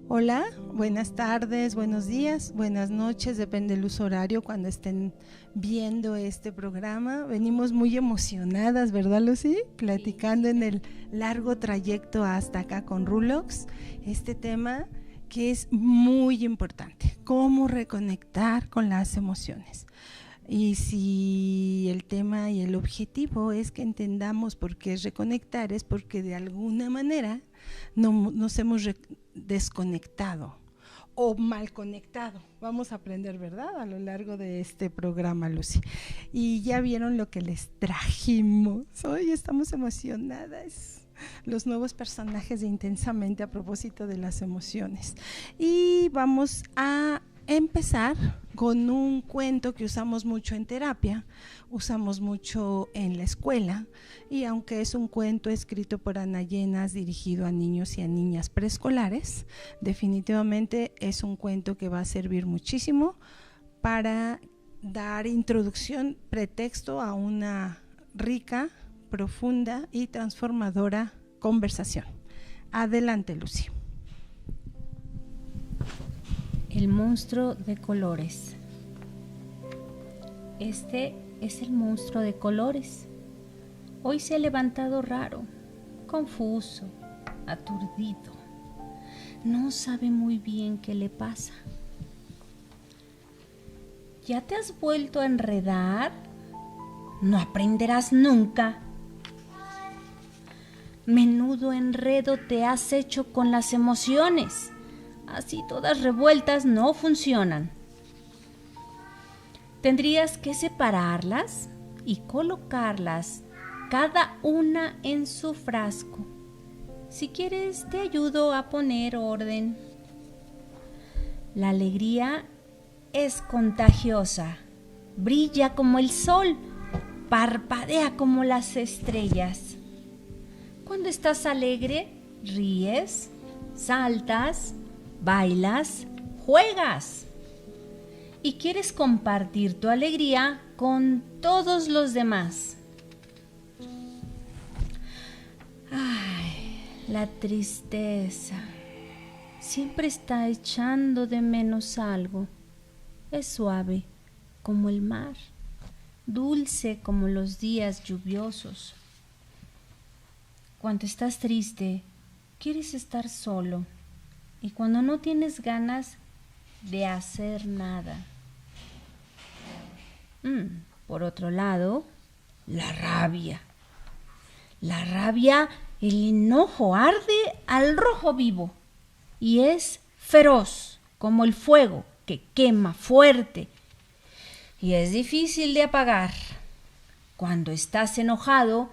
Hola, buenas tardes, buenos días, buenas noches, depende del uso horario cuando estén viendo este programa. Venimos muy emocionadas, ¿verdad, Lucy? Platicando en el largo trayecto hasta acá con Rulox, este tema que es muy importante, cómo reconectar con las emociones. Y si el tema y el objetivo es que entendamos por qué es reconectar, es porque de alguna manera nos hemos desconectado o mal conectado. Vamos a aprender, ¿verdad? A lo largo de este programa, Lucy. Y ya vieron lo que les trajimos. Hoy estamos emocionadas. Los nuevos personajes de Intensamente a propósito de las emociones. Y vamos a empezar con un cuento que usamos mucho en terapia, usamos mucho en la escuela, y aunque es un cuento escrito por Ana Llenas dirigido a niños y a niñas preescolares, definitivamente es un cuento que va a servir muchísimo para dar introducción, pretexto a una rica, profunda y transformadora conversación. Adelante, Lucy. El monstruo de colores. Este es el monstruo de colores. Hoy se ha levantado raro, confuso, aturdido. No sabe muy bien qué le pasa. ¿Ya te has vuelto a enredar? No aprenderás nunca. Menudo enredo te has hecho con las emociones. Así todas revueltas no funcionan. Tendrías que separarlas y colocarlas cada una en su frasco. Si quieres, te ayudo a poner orden. La alegría es contagiosa, brilla como el sol, parpadea como las estrellas. Cuando estás alegre, ríes, saltas, bailas, juegas y quieres compartir tu alegría con todos los demás. Ay, la tristeza siempre está echando de menos algo. Es suave como el mar, dulce como los días lluviosos. Cuando estás triste, quieres estar solo. Y cuando no tienes ganas de hacer nada. Por otro lado, la rabia. La rabia, el enojo arde al rojo vivo y es feroz como el fuego que quema fuerte y es difícil de apagar. Cuando estás enojado,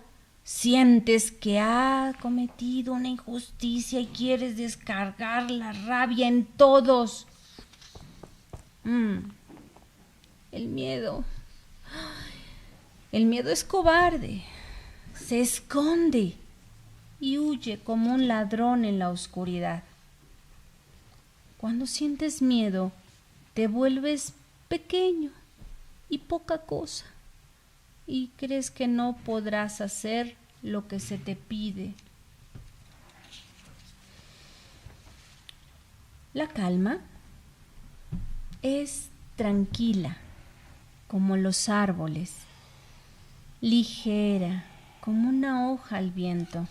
sientes que has cometido una injusticia y quieres descargar la rabia en todos. El miedo. El miedo es cobarde. Se esconde y huye como un ladrón en la oscuridad. Cuando sientes miedo, te vuelves pequeño y poca cosa. Y crees que no podrás hacer lo que se te pide. La calma es tranquila, como los árboles, ligera, como una hoja al viento.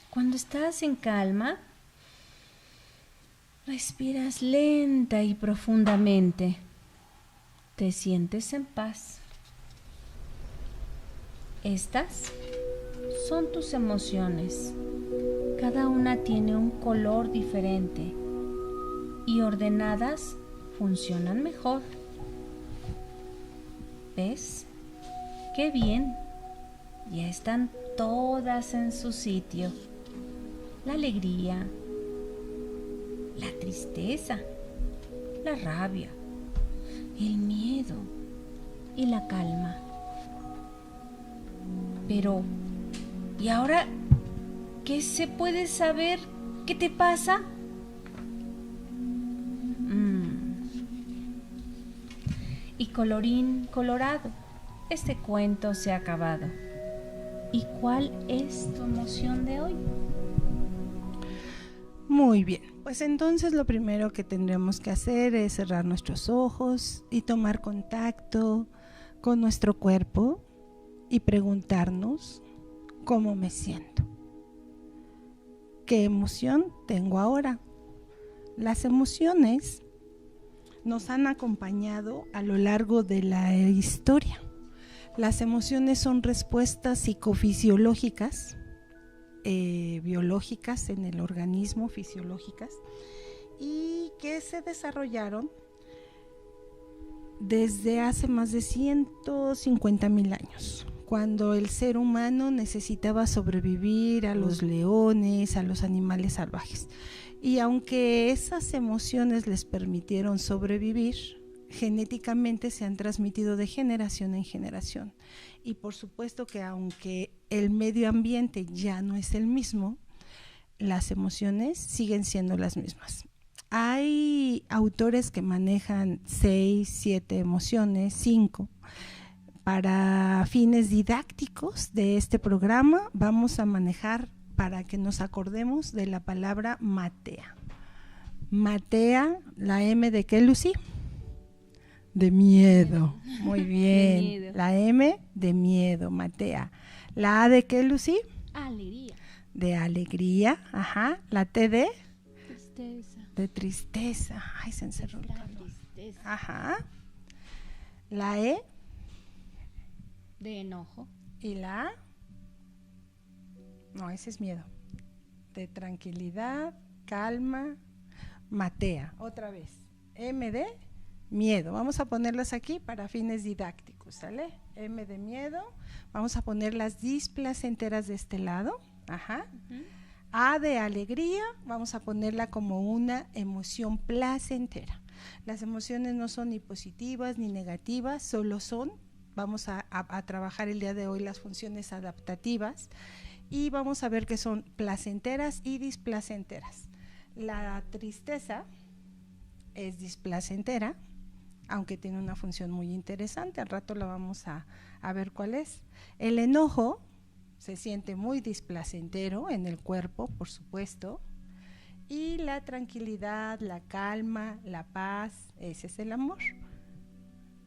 Cuando estás en calma, respiras lenta y profundamente. Te sientes en paz. Estas son tus emociones. Cada una tiene un color diferente y ordenadas funcionan mejor. ¿Ves? ¡Qué bien! Ya están todas en su sitio. La alegría, la tristeza, la rabia, el miedo y la calma. Pero, ¿y ahora qué se puede saber? ¿Qué te pasa? Y colorín colorado, este cuento se ha acabado. ¿Y cuál es tu emoción de hoy? Muy bien, pues entonces lo primero que tendremos que hacer es cerrar nuestros ojos y tomar contacto con nuestro cuerpo y preguntarnos cómo me siento. ¿Qué emoción tengo ahora? Las emociones nos han acompañado a lo largo de la historia. Las emociones son respuestas psicofisiológicas, biológicas en el organismo, fisiológicas, y que se desarrollaron desde hace más de 150,000 años, cuando el ser humano necesitaba sobrevivir a los leones, a los animales salvajes. Y aunque esas emociones les permitieron sobrevivir, genéticamente se han transmitido de generación en generación. Y por supuesto que aunque el medio ambiente ya no es el mismo, las emociones siguen siendo las mismas. Hay autores que manejan 6, 7 emociones, 5. Para fines didácticos de este programa vamos a manejar, para que nos acordemos, de la palabra matea. Matea, la M de qué, Lucy? De miedo. Muy bien. Miedo. La M de miedo, matea. La A de qué, Lucy? Alegría. De alegría, ajá. La T de tristeza. De tristeza. Ay, se encerró el calor. Tristeza. Ajá. La E de enojo. Y la A, no, ese es miedo. De tranquilidad, calma, matea. Otra vez. M de miedo. Vamos a ponerlas aquí para fines didácticos, ¿sale? M de miedo. Vamos a poner las displacenteras de este lado. Ajá. A de alegría. Vamos a ponerla como una emoción placentera. Las emociones no son ni positivas ni negativas, solo son. Vamos a trabajar el día de hoy las funciones adaptativas y vamos a ver que son placenteras y displacenteras. La tristeza es displacentera, aunque tiene una función muy interesante, al rato la vamos a ver cuál es. El enojo se siente muy displacentero en el cuerpo, por supuesto, y la tranquilidad, la calma, la paz, ese es el amor.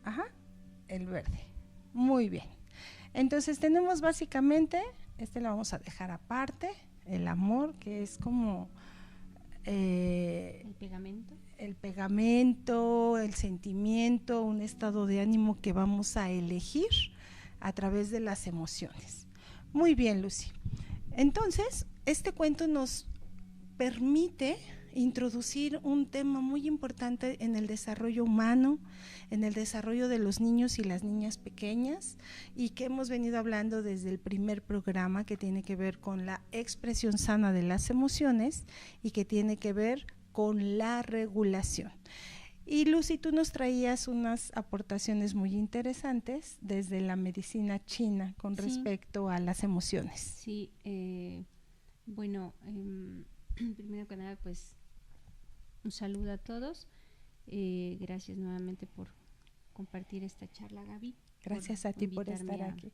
Ajá, el verde. Muy bien. Entonces tenemos básicamente, lo vamos a dejar aparte, el amor, que es como el pegamento. El pegamento, el sentimiento, un estado de ánimo que vamos a elegir a través de las emociones. Muy bien, Lucy. Entonces, este cuento nos permite introducir un tema muy importante en el desarrollo humano, en el desarrollo de los niños y las niñas pequeñas, y que hemos venido hablando desde el primer programa, que tiene que ver con la expresión sana de las emociones y que tiene que ver con la regulación. Y Lucy, tú nos traías unas aportaciones muy interesantes desde la medicina china con respecto a las emociones. Sí, bueno, primero que nada, pues un saludo a todos. Gracias nuevamente por compartir esta charla, Gaby. Gracias a ti por estar aquí.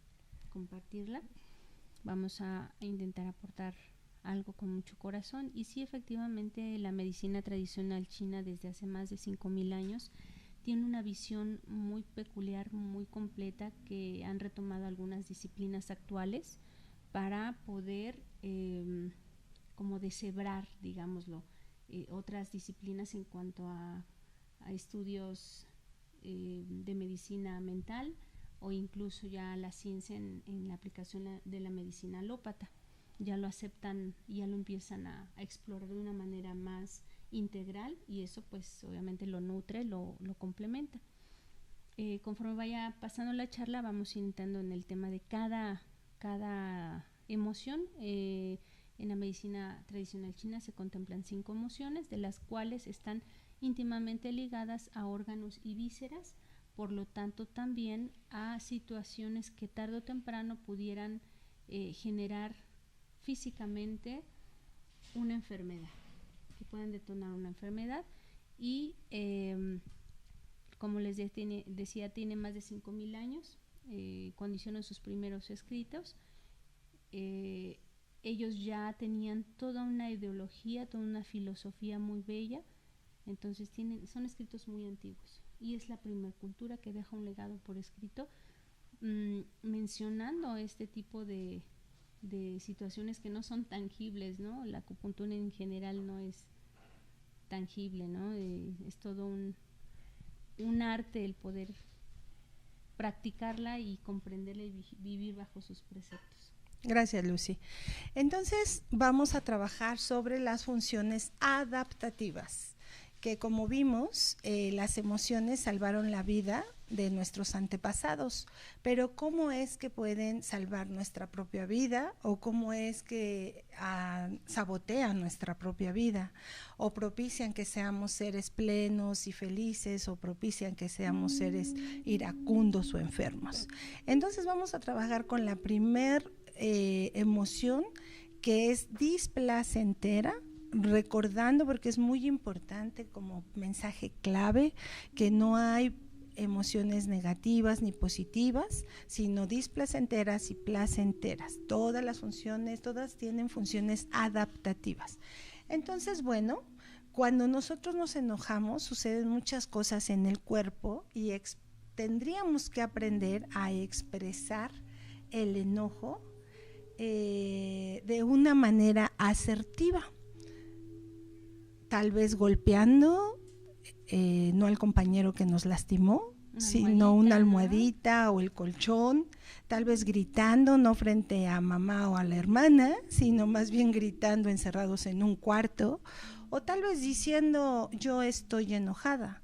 Compartirla. Vamos a intentar aportar algo con mucho corazón. Y sí, efectivamente, la medicina tradicional china desde hace más de 5,000 años tiene una visión muy peculiar, muy completa, que han retomado algunas disciplinas actuales para poder como deshebrar, digámoslo, otras disciplinas en cuanto a estudios de medicina mental o incluso ya la ciencia en la aplicación de la medicina alópata. Ya lo aceptan y ya lo empiezan a explorar de una manera más integral, y eso pues obviamente lo nutre, lo complementa. Conforme vaya pasando la charla vamos intentando en el tema de cada emoción. En la medicina tradicional china se contemplan 5 emociones, de las cuales están íntimamente ligadas a órganos y vísceras, por lo tanto también a situaciones que tarde o temprano pudieran generar físicamente una enfermedad, que puedan detonar una enfermedad. Y como les decía, tiene más de 5,000 años cuando hicieron sus primeros escritos. ellos ya tenían toda una ideología, toda una filosofía muy bella, entonces son escritos muy antiguos y es la primera cultura que deja un legado por escrito, mencionando este tipo de situaciones que no son tangibles, ¿no? La acupuntura en general no es tangible, ¿no? Es todo un arte el poder practicarla y comprenderla y vivir bajo sus preceptos. Gracias, Lucy. Entonces vamos a trabajar sobre las funciones adaptativas, que como vimos, las emociones salvaron la vida de nuestros antepasados, pero ¿cómo es que pueden salvar nuestra propia vida o cómo es que sabotean nuestra propia vida o propician que seamos seres plenos y felices o propician que seamos seres iracundos o enfermos? Entonces vamos a trabajar con la primer emoción, que es displacentera, recordando, porque es muy importante como mensaje clave, que no hay emociones negativas ni positivas, sino displacenteras y placenteras. Todas las funciones, todas tienen funciones adaptativas. Entonces, bueno, cuando nosotros nos enojamos, suceden muchas cosas en el cuerpo y tendríamos que aprender a expresar el enojo de una manera asertiva. Tal vez golpeando, no al compañero que nos lastimó, sino una almohadita, ¿no? O el colchón, tal vez gritando, no frente a mamá o a la hermana, sino más bien gritando encerrados en un cuarto, o tal vez diciendo yo estoy enojada,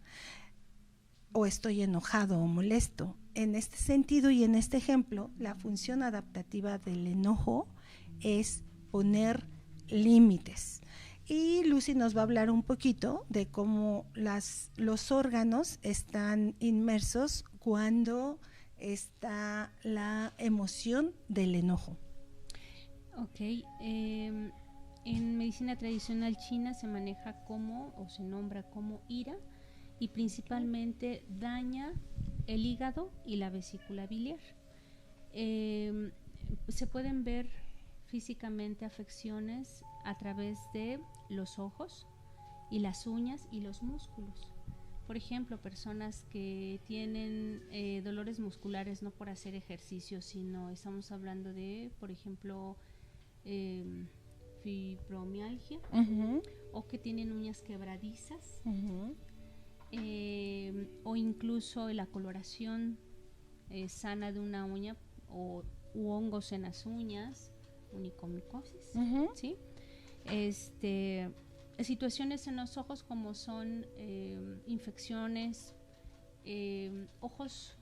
o estoy enojado o molesto. En este sentido y en este ejemplo, la función adaptativa del enojo es poner límites. Y Lucy nos va a hablar un poquito de cómo los órganos están inmersos cuando está la emoción del enojo. Ok, en medicina tradicional china se maneja o se nombra como ira, y principalmente daña el hígado y la vesícula biliar. Se pueden ver físicamente afecciones a través de los ojos y las uñas y los músculos. Por ejemplo, personas que tienen dolores musculares no por hacer ejercicio, sino estamos hablando de, por ejemplo, fibromialgia, o que tienen uñas quebradizas, o incluso la coloración sana de una uña u hongos en las uñas, onicomicosis, ¿sí? Situaciones en los ojos como son infecciones, ojos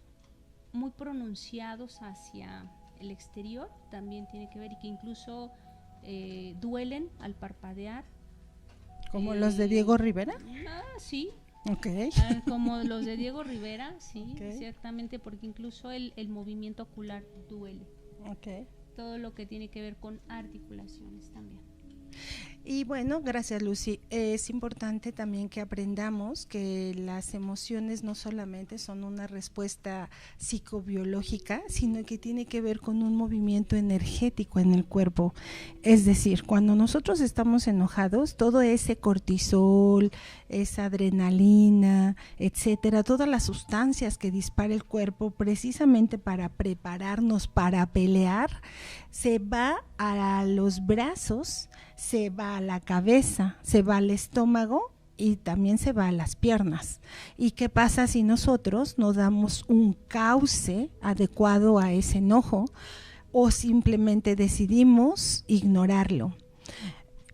muy pronunciados hacia el exterior, también tiene que ver, y que incluso duelen al parpadear. ¿Como los de Diego Rivera? Sí. Okay. Como los de Diego Rivera, sí, okay. Ciertamente, porque incluso el movimiento ocular duele. Okay. Todo lo que tiene que ver con articulaciones también. Y bueno, gracias, Lucy. Es importante también que aprendamos que las emociones no solamente son una respuesta psicobiológica, sino que tiene que ver con un movimiento energético en el cuerpo. Es decir, cuando nosotros estamos enojados, todo ese cortisol, esa adrenalina, etcétera, todas las sustancias que dispara el cuerpo precisamente para prepararnos para pelear, se va a los brazos, se va a la cabeza, se va al estómago y también se va a las piernas. ¿Y qué pasa si nosotros no damos un cauce adecuado a ese enojo o simplemente decidimos ignorarlo?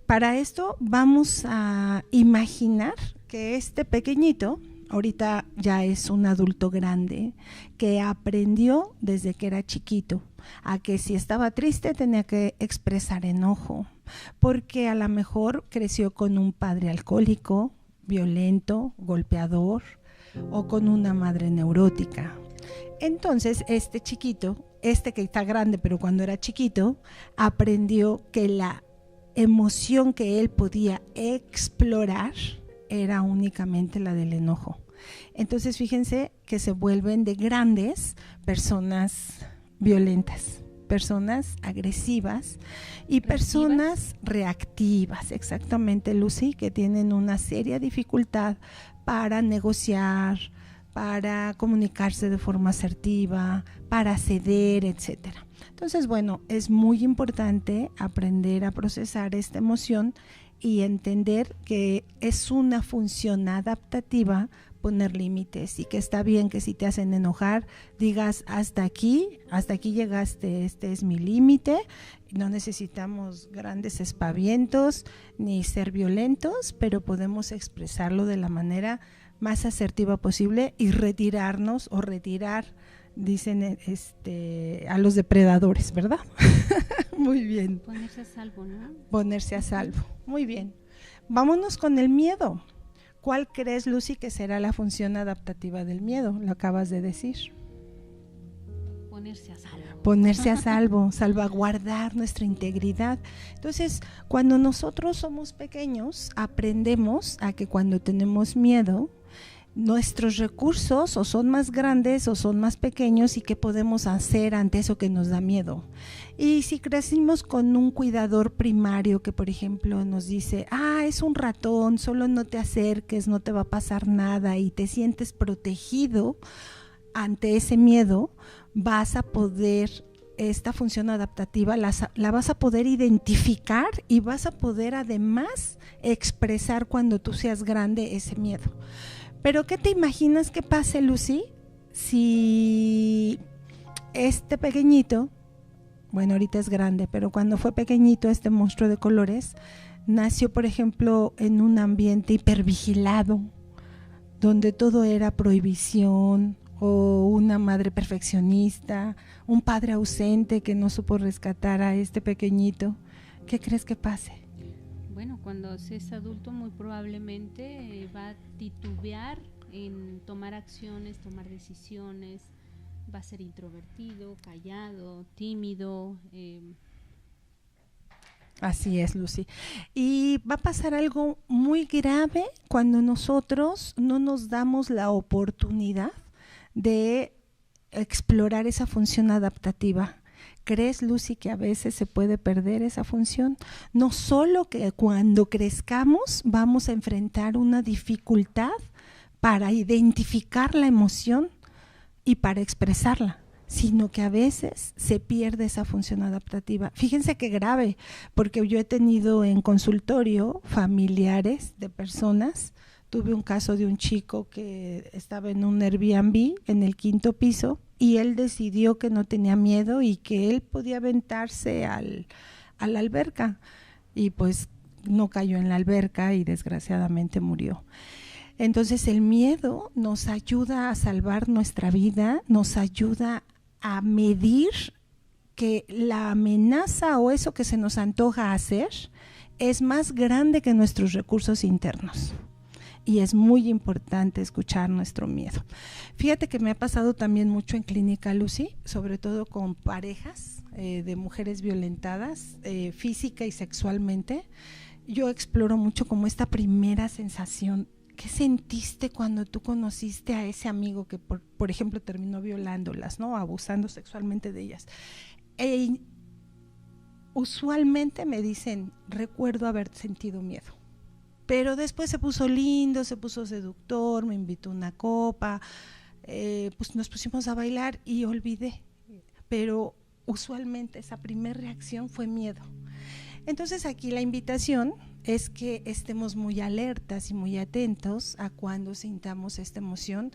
Para esto vamos a imaginar que este pequeñito, ahorita ya es un adulto grande, que aprendió desde que era chiquito a que si estaba triste tenía que expresar enojo, porque a lo mejor creció con un padre alcohólico, violento, golpeador, o con una madre neurótica. Entonces este chiquito, que está grande pero cuando era chiquito, aprendió que la emoción que él podía explorar era únicamente la del enojo. Entonces fíjense que se vuelven de grandes personas violentas, personas agresivas y personas reactivas, exactamente, Lucy, que tienen una seria dificultad para negociar, para comunicarse de forma asertiva, para ceder, etcétera. Entonces, bueno, es muy importante aprender a procesar esta emoción y entender que es una función adaptativa poner límites y que está bien que si te hacen enojar digas hasta aquí llegaste, este es mi límite, no necesitamos grandes aspavientos ni ser violentos, pero podemos expresarlo de la manera más asertiva posible y retirarnos o retirar, dicen a los depredadores, ¿verdad? Muy bien. Ponerse a salvo, ¿no? Ponerse a salvo, muy bien. Vámonos con el miedo. ¿Cuál crees, Lucy, que será la función adaptativa del miedo? Lo acabas de decir. Ponerse a salvo. Ponerse a salvo, salvaguardar nuestra integridad. Entonces, cuando nosotros somos pequeños, aprendemos a que cuando tenemos miedo, nuestros recursos o son más grandes o son más pequeños y qué podemos hacer ante eso que nos da miedo. Y si crecimos con un cuidador primario que por ejemplo nos dice, es un ratón, solo no te acerques, no te va a pasar nada y te sientes protegido ante ese miedo, vas a poder, esta función adaptativa la vas a poder identificar y vas a poder además expresar cuando tú seas grande ese miedo. Pero ¿qué te imaginas que pase, Lucy, si este pequeñito, bueno, ahorita es grande, pero cuando fue pequeñito este monstruo de colores, nació, por ejemplo, en un ambiente hipervigilado, donde todo era prohibición, o una madre perfeccionista, un padre ausente que no supo rescatar a este pequeñito? ¿Qué crees que pase? Bueno, cuando se es adulto muy probablemente va a titubear en tomar acciones, tomar decisiones, va a ser introvertido, callado, tímido. Así es, Lucy. Y va a pasar algo muy grave cuando nosotros no nos damos la oportunidad de explorar esa función adaptativa. ¿Crees, Lucy, que a veces se puede perder esa función? No solo que cuando crezcamos vamos a enfrentar una dificultad para identificar la emoción y para expresarla, sino que a veces se pierde esa función adaptativa. Fíjense qué grave, porque yo he tenido en consultorio familiares de personas. Tuve un caso de un chico que estaba en un Airbnb en el 5º piso y él decidió que no tenía miedo y que él podía aventarse a la alberca y pues no cayó en la alberca y desgraciadamente murió. Entonces el miedo nos ayuda a salvar nuestra vida, nos ayuda a medir que la amenaza o eso que se nos antoja hacer es más grande que nuestros recursos internos. Y es muy importante escuchar nuestro miedo. Fíjate que me ha pasado también mucho en clínica, Lucy, sobre todo con parejas de mujeres violentadas física y sexualmente. Yo exploro mucho como esta primera sensación. ¿Qué sentiste cuando tú conociste a ese amigo que, por ejemplo, terminó violándolas, ¿no? Abusando sexualmente de ellas? Usualmente me dicen, recuerdo haber sentido miedo. Pero después se puso lindo, se puso seductor, me invitó una copa, pues nos pusimos a bailar y olvidé. Pero usualmente esa primera reacción fue miedo. Entonces aquí la invitación es que estemos muy alertas y muy atentos a cuando sintamos esta emoción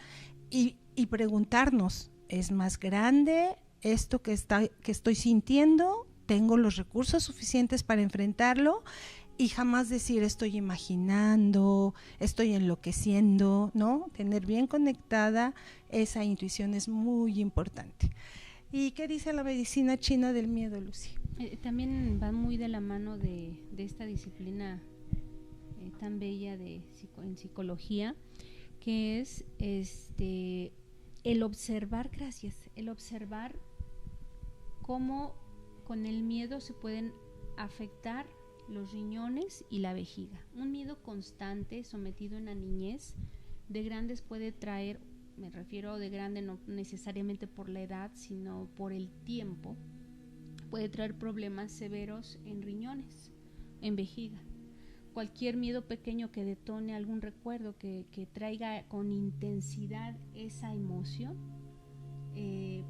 y preguntarnos, ¿es más grande esto que estoy sintiendo? ¿Tengo los recursos suficientes para enfrentarlo? Y jamás decir estoy imaginando, estoy enloqueciendo, ¿no? Tener bien conectada esa intuición es muy importante. ¿Y qué dice la medicina china del miedo, Lucy? También va muy de la mano de esta disciplina tan bella en psicología, que es el observar, el observar cómo con el miedo se pueden afectar los riñones y la vejiga. Un miedo constante sometido en la niñez de grandes puede traer, me refiero de grande no necesariamente por la edad, sino por el tiempo, puede traer problemas severos en riñones, en vejiga. Cualquier miedo pequeño que detone algún recuerdo, que traiga con intensidad esa emoción,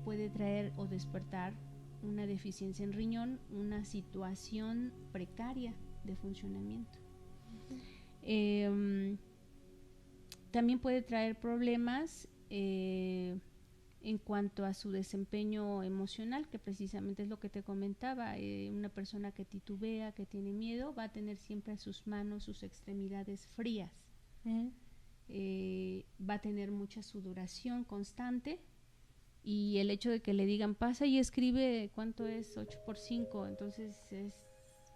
puede traer o despertar una deficiencia en riñón, una situación precaria de funcionamiento. También puede traer problemas en cuanto a su desempeño emocional, que precisamente es lo que te comentaba. Una persona que titubea, que tiene miedo, va a tener siempre sus manos, sus extremidades frías. Va a tener mucha sudoración constante, y el hecho de que le digan pasa y escribe cuánto es 8 por 5, entonces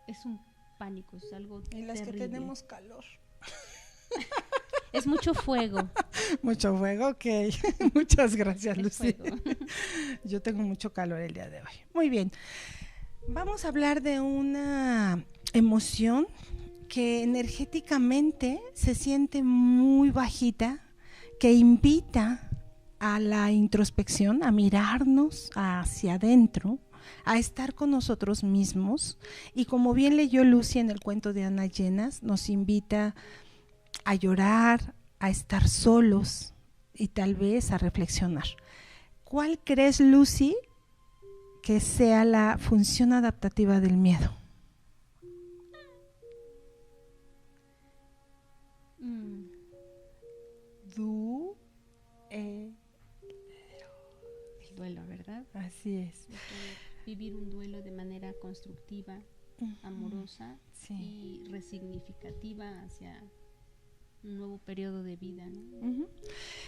es un pánico, es algo y las terrible. Que tenemos calor. Es mucho fuego. Mucho fuego, ok. Muchas gracias, Lucy. Fuego. Yo tengo mucho calor el día de hoy. Muy bien. Vamos a hablar de una emoción que energéticamente se siente muy bajita, que invita a la introspección, a mirarnos hacia adentro, a estar con nosotros mismos, y como bien leyó Lucy en el cuento de Ana Llenas, nos invita a llorar, a estar solos y tal vez a reflexionar. ¿Cuál crees, Lucy, que sea la función adaptativa del miedo? El duelo, ¿verdad? Así es. Vivir un duelo de manera constructiva, amorosa, sí, y resignificativa hacia un nuevo periodo de vida, ¿no?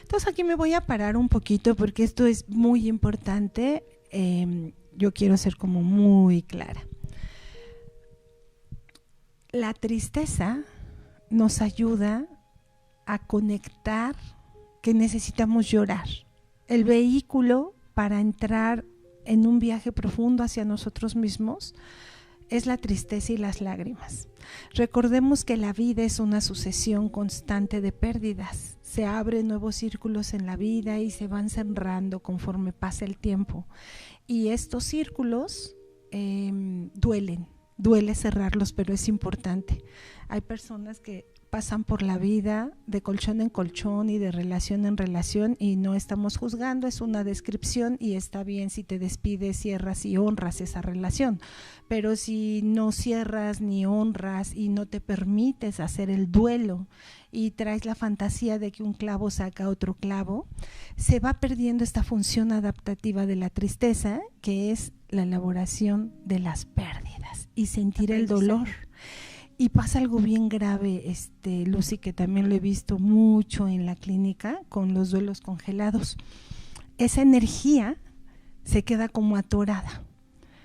Entonces aquí me voy a parar un poquito porque esto es muy importante. Yo quiero ser como muy clara. La tristeza nos ayuda a conectar que necesitamos llorar. El vehículo para entrar en un viaje profundo hacia nosotros mismos es la tristeza y las lágrimas. Recordemos que la vida es una sucesión constante de pérdidas. Se abren nuevos círculos en la vida y se van cerrando conforme pasa el tiempo. Y estos círculos duele cerrarlos, pero es importante. Hay personas que pasan por la vida de colchón en colchón y de relación en relación, y no estamos juzgando, es una descripción y está bien si te despides, cierras y honras esa relación, pero si no cierras ni honras y no te permites hacer el duelo y traes la fantasía de que un clavo saca otro clavo, se va perdiendo esta función adaptativa de la tristeza, que es la elaboración de las pérdidas y sentir el dolor. Y pasa algo bien grave, Lucy, que también lo he visto mucho en la clínica con los duelos congelados. Esa energía se queda como atorada,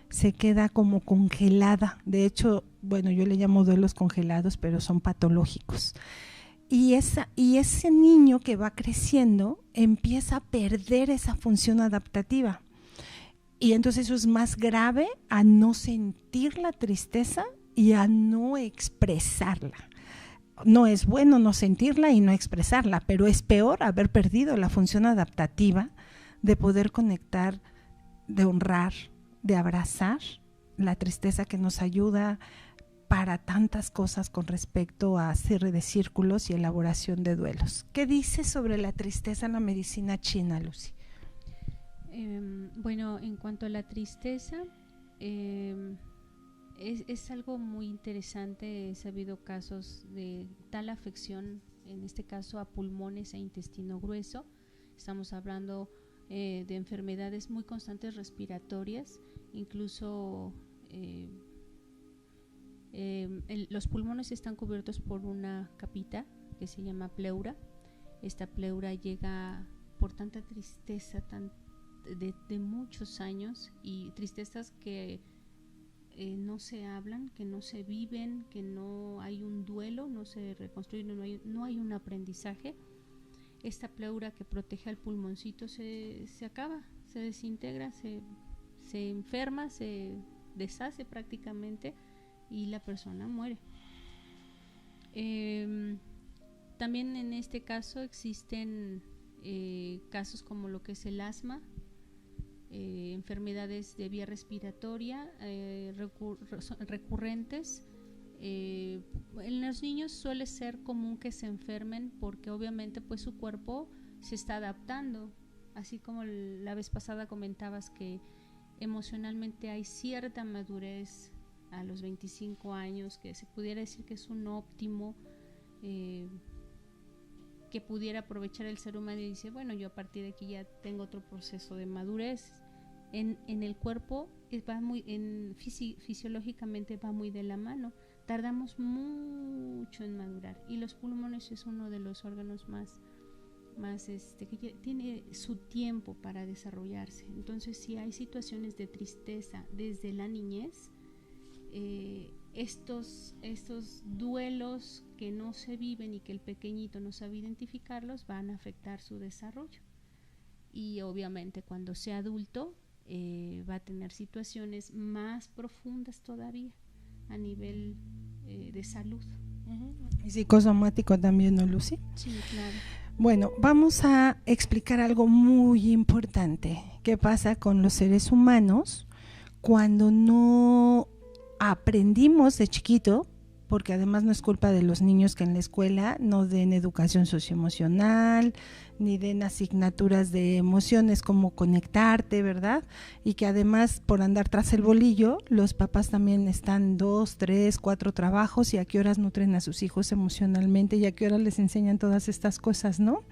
se queda como congelada. De hecho, bueno, yo le llamo duelos congelados, pero son patológicos. Y ese niño que va creciendo empieza a perder esa función adaptativa. Y entonces eso es más grave a no sentir la tristeza y a no expresarla. No es bueno no sentirla y no expresarla, pero es peor haber perdido la función adaptativa de poder conectar, de honrar, de abrazar la tristeza, que nos ayuda para tantas cosas con respecto a cierre de círculos y elaboración de duelos. ¿Qué dice sobre la tristeza en la medicina china, Lucy? Bueno, en cuanto a la tristeza, es algo muy interesante. He sabido casos de tal afección, en este caso a pulmones e intestino grueso. Estamos hablando de enfermedades muy constantes respiratorias, incluso los pulmones están cubiertos por una capita que se llama pleura. Esta pleura llega por tanta tristeza de muchos años, y tristezas que no se hablan, que no se viven, que no hay un duelo, no se reconstruye, no hay un aprendizaje. Esta pleura que protege al pulmoncito se acaba, se desintegra, se enferma, se deshace prácticamente y la persona muere. También en este caso existen casos como lo que es el asma, enfermedades de vía respiratoria recurrentes. En los niños suele ser común que se enfermen porque obviamente pues su cuerpo se está adaptando, así como la vez pasada comentabas que emocionalmente hay cierta madurez a los 25 años, que se pudiera decir que es un óptimo que pudiera aprovechar el ser humano, y dice, bueno, yo a partir de aquí ya tengo otro proceso de madurez. En el cuerpo va muy, fisiológicamente va muy de la mano. Tardamos mucho en madurar, y los pulmones es uno de los órganos más que tiene su tiempo para desarrollarse. Entonces, si hay situaciones de tristeza desde la niñez, estos duelos que no se viven y que el pequeñito no sabe identificarlos van a afectar su desarrollo. Y obviamente cuando sea adulto va a tener situaciones más profundas todavía a nivel de salud. Y psicosomático también, ¿no, Lucy? Sí, claro. Bueno, vamos a explicar algo muy importante. ¿Qué pasa con los seres humanos cuando no aprendimos de chiquito? Porque además no es culpa de los niños que en la escuela no den educación socioemocional, ni den asignaturas de emociones como conectarte, ¿verdad? Y que además por andar tras el bolillo, los papás también están 2, 3, 4 trabajos, y a qué horas nutren a sus hijos emocionalmente y a qué horas les enseñan todas estas cosas, ¿no?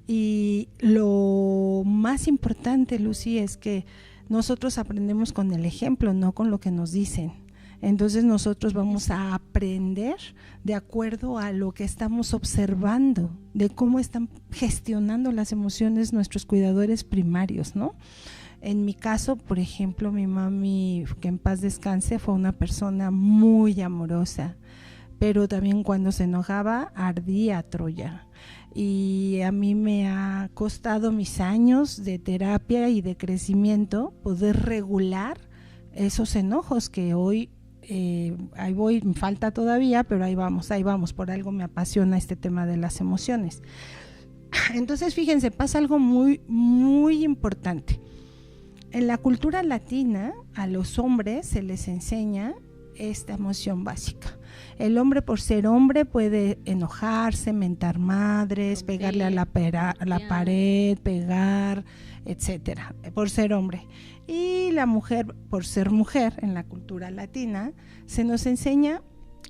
Y lo más importante, Lucy, es que nosotros aprendemos con el ejemplo, no con lo que nos dicen. Entonces nosotros vamos a aprender de acuerdo a lo que estamos observando, de cómo están gestionando las emociones nuestros cuidadores primarios, ¿no? En mi caso, por ejemplo, mi mami, que en paz descanse, fue una persona muy amorosa, pero también cuando se enojaba ardía Troya. Y a mí me ha costado mis años de terapia y de crecimiento poder regular esos enojos que hoy ahí voy, me falta todavía, pero ahí vamos, por algo me apasiona este tema de las emociones. Entonces, fíjense, pasa algo muy, muy importante. En la cultura latina, a los hombres se les enseña esta emoción básica. El hombre, por ser hombre, puede enojarse, mentar madres, pegarle a la pared, pegar, etcétera, por ser hombre. Y la mujer, por ser mujer, en la cultura latina, se nos enseña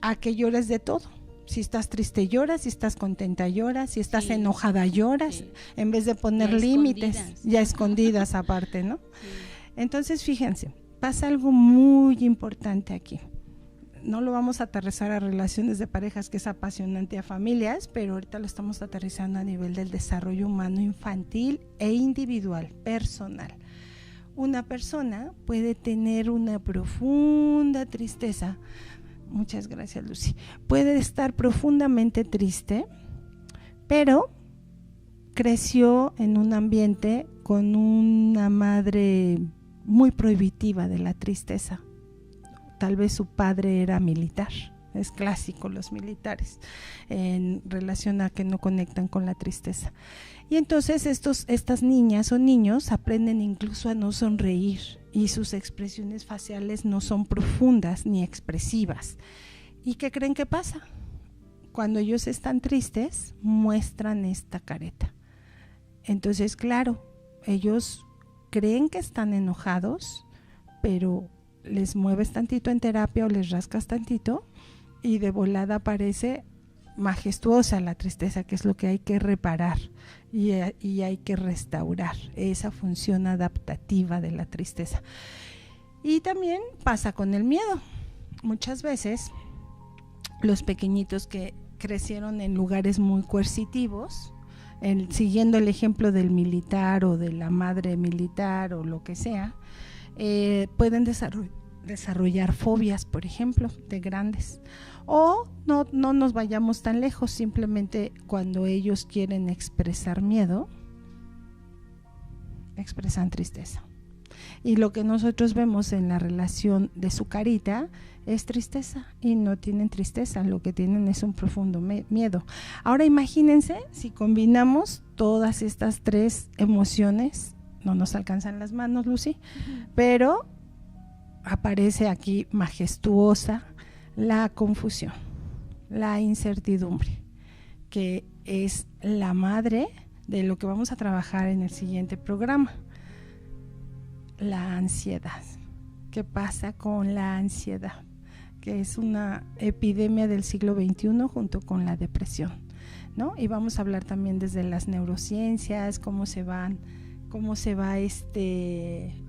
a que llores de todo. Si estás triste, lloras; si estás contenta, lloras; si estás enojada, lloras, en vez de poner límites, ya escondidas aparte, ¿no? Sí. Entonces, fíjense, pasa algo muy importante aquí. No lo vamos a aterrizar a relaciones de parejas, que es apasionante, a familias, pero ahorita lo estamos aterrizando a nivel del desarrollo humano infantil e individual, personal. Una persona puede tener una profunda tristeza. Muchas gracias, Lucy. Puede estar profundamente triste, pero creció en un ambiente con una madre muy prohibitiva de la tristeza. Tal vez su padre era militar. Es clásico los militares en relación a que no conectan con la tristeza. Y entonces estas niñas o niños aprenden incluso a no sonreír, y sus expresiones faciales no son profundas ni expresivas. ¿Y qué creen que pasa? Cuando ellos están tristes, muestran esta careta. Entonces, claro, ellos creen que están enojados, pero les mueves tantito en terapia o les rascas tantito y de volada aparece majestuosa la tristeza, que es lo que hay que reparar y hay que restaurar esa función adaptativa de la tristeza. Y también pasa con el miedo. Muchas veces los pequeñitos que crecieron en lugares muy coercitivos, siguiendo el ejemplo del militar o de la madre militar o lo que sea, pueden desarrollar fobias, por ejemplo, de grandes. O no nos vayamos tan lejos, simplemente cuando ellos quieren expresar miedo, expresan tristeza. Y lo que nosotros vemos en la relación de su carita es tristeza, y no tienen tristeza, lo que tienen es un profundo miedo. Ahora imagínense si combinamos todas estas tres emociones no nos alcanzan las manos, Lucy, pero aparece aquí majestuosa la confusión, la incertidumbre, que es la madre de lo que vamos a trabajar en el siguiente programa, la ansiedad. ¿Qué pasa con la ansiedad? Que es una epidemia del siglo XXI junto con la depresión, ¿no? Y vamos a hablar también desde las neurociencias, cómo se va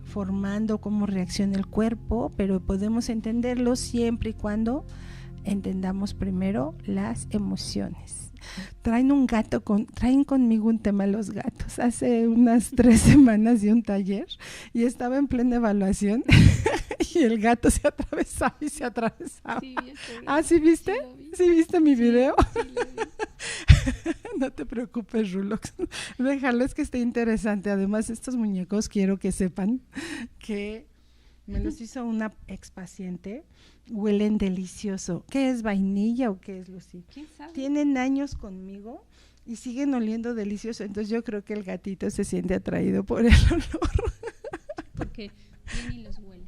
formando, cómo reacciona el cuerpo, pero podemos entenderlo siempre y cuando entendamos primero las emociones. Traen conmigo un tema los gatos. Hace unas 3 semanas di un taller y estaba en plena evaluación y el gato se atravesaba y se atravesaba. Sí, ¿sí viste? ¿Sí viste mi video? Sí, lo vi. No te preocupes, Rulox. Déjalo, es que esté interesante. Además, estos muñecos quiero que sepan que me los hizo una expaciente. Huelen delicioso. ¿Qué es, vainilla o qué es, Lucy? ¿Quién sabe? Tienen años conmigo y siguen oliendo delicioso. Entonces yo creo que el gatito se siente atraído por el olor. Porque Jenny los huele.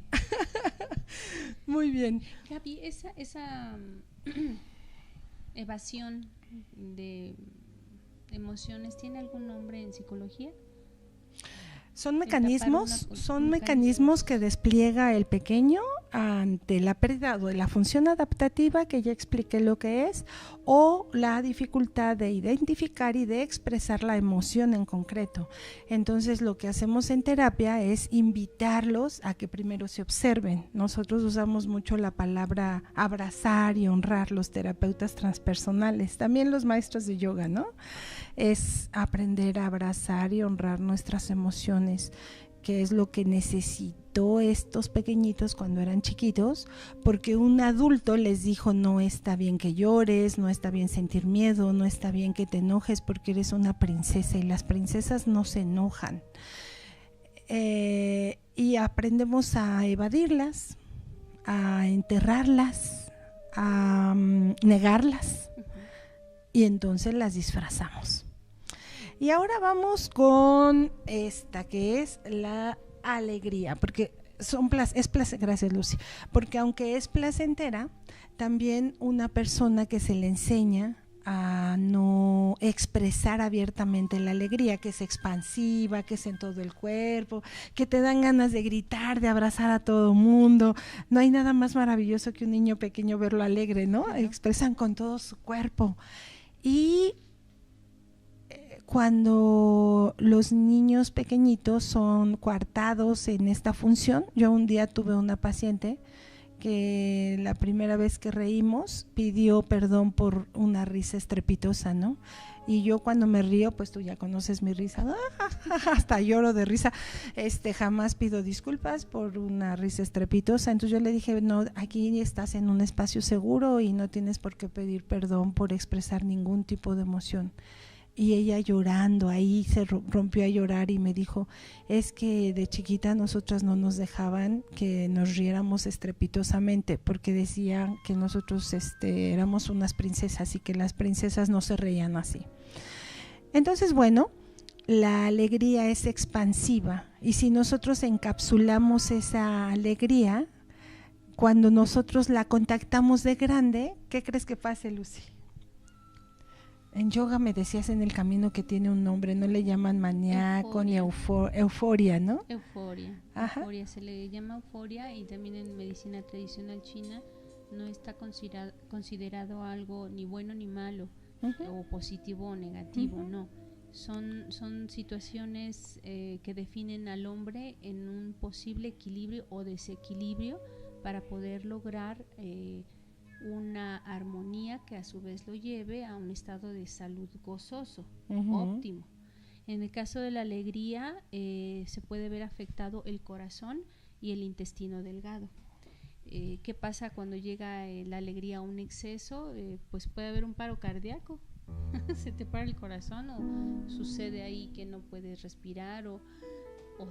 Muy bien. Gaby, esa evasión de emociones, ¿tiene algún nombre en psicología? Son mecanismos que despliega el pequeño ante la pérdida de la función adaptativa, que ya expliqué lo que es, o la dificultad de identificar y de expresar la emoción en concreto. Entonces, lo que hacemos en terapia es invitarlos a que primero se observen. Nosotros usamos mucho la palabra abrazar y honrar, los terapeutas transpersonales, también los maestros de yoga, ¿no? Es aprender a abrazar y honrar nuestras emociones, que es lo que necesitó estos pequeñitos cuando eran chiquitos, porque un adulto les dijo: no está bien que llores, no está bien sentir miedo, no está bien que te enojes porque eres una princesa y las princesas no se enojan. Y aprendemos a evadirlas, a enterrarlas, a negarlas, y entonces las disfrazamos. Y ahora vamos con esta, que es la alegría, porque gracias, Lucy, porque aunque es placentera, también una persona que se le enseña a no expresar abiertamente la alegría, que es expansiva, que es en todo el cuerpo, que te dan ganas de gritar, de abrazar a todo mundo. No hay nada más maravilloso que un niño pequeño verlo alegre, ¿no? Expresan con todo su cuerpo. Y cuando los niños pequeñitos son coartados en esta función, yo un día tuve una paciente que la primera vez que reímos pidió perdón por una risa estrepitosa, ¿no? Y yo cuando me río, pues tú ya conoces mi risa, hasta lloro de risa, jamás pido disculpas por una risa estrepitosa. Entonces yo le dije: no, aquí estás en un espacio seguro y no tienes por qué pedir perdón por expresar ningún tipo de emoción. Y ella llorando, ahí se rompió a llorar y me dijo: es que de chiquita nosotras no nos dejaban que nos riéramos estrepitosamente, porque decían que nosotros éramos unas princesas y que las princesas no se reían así. Entonces, bueno, la alegría es expansiva, y si nosotros encapsulamos esa alegría, cuando nosotros la contactamos de grande, ¿qué crees que pase, Lucy? En yoga me decías en el camino que tiene un nombre, no le llaman maníaco ni euforia, ¿no? Euforia. Ajá. Euforia, se le llama euforia, y también en medicina tradicional china no está considerado algo ni bueno ni malo, o positivo o negativo, no. Son situaciones que definen al hombre en un posible equilibrio o desequilibrio para poder lograr una armonía que a su vez lo lleve a un estado de salud gozoso, óptimo. En el caso de la alegría, se puede ver afectado el corazón y el intestino delgado. ¿Qué pasa cuando llega la alegría a un exceso? Pues puede haber un paro cardíaco, se te para el corazón, o sucede ahí que no puedes respirar, o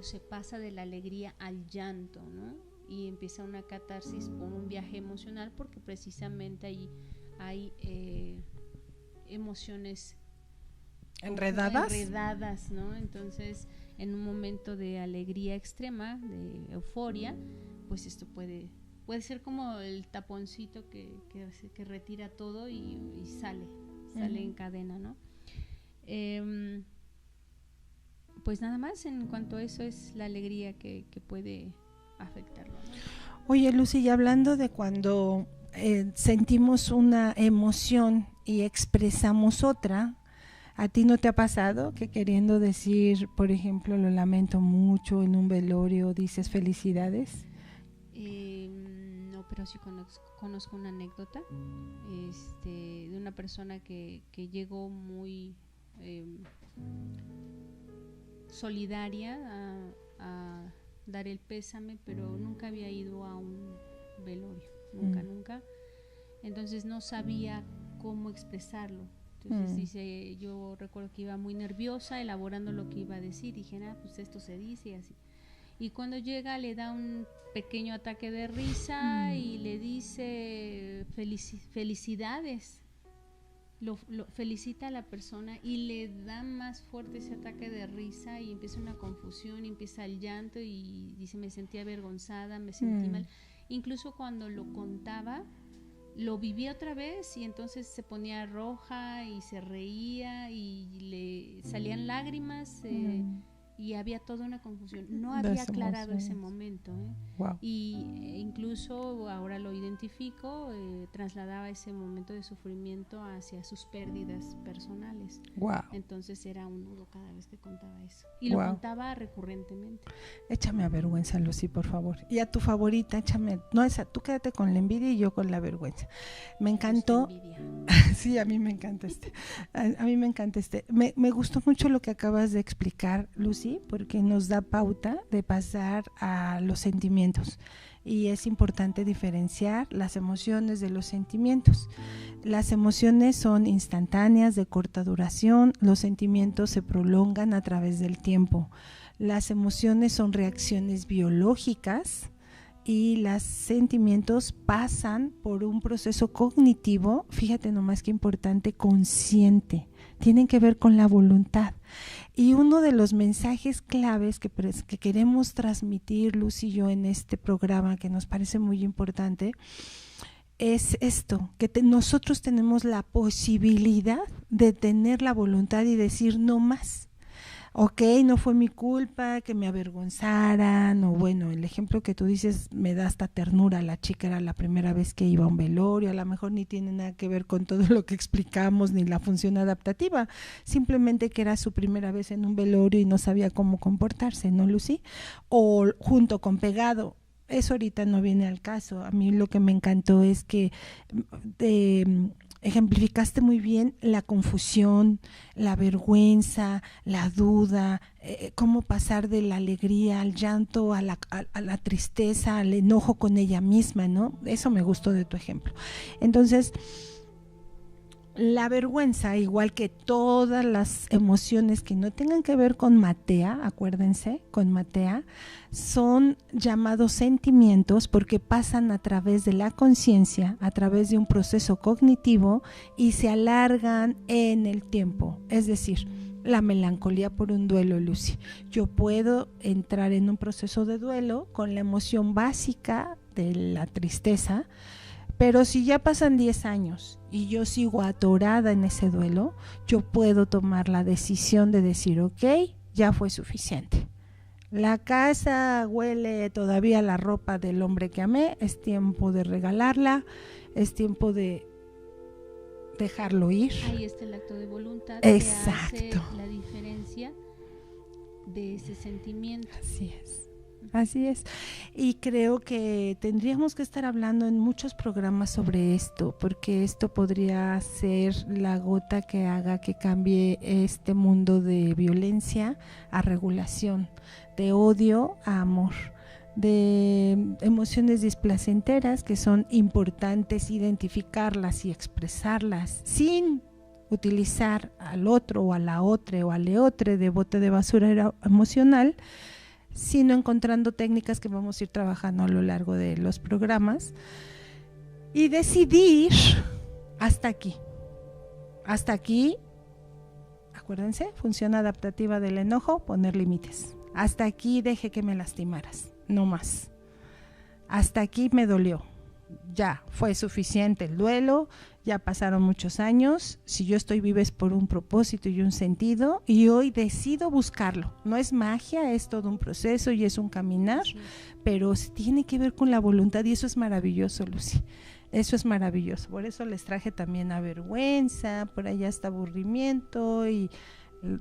se pasa de la alegría al llanto, ¿no? Y empieza una catarsis por un viaje emocional, porque precisamente ahí hay emociones enredadas, ¿no? Entonces en un momento de alegría extrema, de euforia, pues esto puede ser como el taponcito que retira todo y sale en cadena, ¿no? Pues nada más en cuanto a eso es la alegría que puede afectarlo, ¿no? Oye, Lucy, y hablando de cuando sentimos una emoción y expresamos otra, ¿a ti no te ha pasado que queriendo decir, por ejemplo, lo lamento mucho en un velorio, dices felicidades? No, pero sí conozco una anécdota de una persona que llegó muy solidaria a dar el pésame, pero nunca había ido a un velorio, nunca. Entonces no sabía cómo expresarlo. Entonces dice, yo recuerdo que iba muy nerviosa elaborando lo que iba a decir, dije, pues esto se dice y así. Y cuando llega le da un pequeño ataque de risa y le dice felicidades. Lo felicita a la persona y le da más fuerte ese ataque de risa y empieza una confusión, y empieza el llanto y dice, me sentí avergonzada, me sentí mal. Incluso cuando lo contaba, lo vivía otra vez y entonces se ponía roja y se reía y le salían lágrimas y había toda una confusión. No había aclarado ese momento, Wow. Y incluso ahora lo identifico, trasladaba ese momento de sufrimiento hacia sus pérdidas personales. Wow. Entonces era un nudo cada vez que contaba eso y lo contaba recurrentemente. Échame a vergüenza, Lucy, por favor, y a tu favorita, échame, no esa, tú quédate con la envidia y yo con la vergüenza. Me encantó. Sí, a mí me encanta a mí me encanta me gustó mucho lo que acabas de explicar, Lucy, porque nos da pauta de pasar a los sentimientos y es importante diferenciar las emociones de los sentimientos. Las emociones son instantáneas, de corta duración, los sentimientos se prolongan a través del tiempo. Las emociones son reacciones biológicas y los sentimientos pasan por un proceso cognitivo, fíjate nomás qué importante, consciente, tienen que ver con la voluntad. Y uno de los mensajes claves que queremos transmitir Luz y yo en este programa, que nos parece muy importante, es esto, que nosotros tenemos la posibilidad de tener la voluntad y decir no más. Ok, no fue mi culpa que me avergonzaran, o bueno, el ejemplo que tú dices me da hasta ternura, la chica era la primera vez que iba a un velorio, a lo mejor ni tiene nada que ver con todo lo que explicamos ni la función adaptativa, simplemente que era su primera vez en un velorio y no sabía cómo comportarse, ¿no, Lucy? O junto con pegado. Eso ahorita no viene al caso. A mí lo que me encantó es que ejemplificaste muy bien la confusión, la vergüenza, la duda, cómo pasar de la alegría al llanto, a la tristeza, al enojo con ella misma, ¿no? Eso me gustó de tu ejemplo. Entonces, la vergüenza, igual que todas las emociones que no tengan que ver con matea, acuérdense, con matea, son llamados sentimientos porque pasan a través de la conciencia, a través de un proceso cognitivo y se alargan en el tiempo. Es decir, la melancolía por un duelo, Lucy. Yo puedo entrar en un proceso de duelo con la emoción básica de la tristeza, pero si ya pasan 10 años y yo sigo atorada en ese duelo, yo puedo tomar la decisión de decir, ok, ya fue suficiente. La casa huele todavía la ropa del hombre que amé, es tiempo de regalarla, es tiempo de dejarlo ir. Ahí está el acto de voluntad. Exacto. Que hace la diferencia de ese sentimiento. Así es. Así es, y creo que tendríamos que estar hablando en muchos programas sobre esto, porque esto podría ser la gota que haga que cambie este mundo de violencia a regulación, de odio a amor, de emociones displacenteras que son importantes identificarlas y expresarlas sin utilizar al otro o a la otra o al leotre de bote de basura emocional, sino encontrando técnicas que vamos a ir trabajando a lo largo de los programas y decidir hasta aquí, Acuérdense, función adaptativa del enojo, poner límites. Hasta aquí dejé que me lastimaras, no más. Hasta aquí me dolió. Ya fue suficiente el duelo, ya pasaron muchos años. Si yo estoy viva es por un propósito y un sentido, y hoy decido buscarlo. No es magia, es todo un proceso y es un caminar, sí, pero tiene que ver con la voluntad, y eso es maravilloso, Lucy. Eso es maravilloso. Por eso les traje también a vergüenza, por allá está aburrimiento y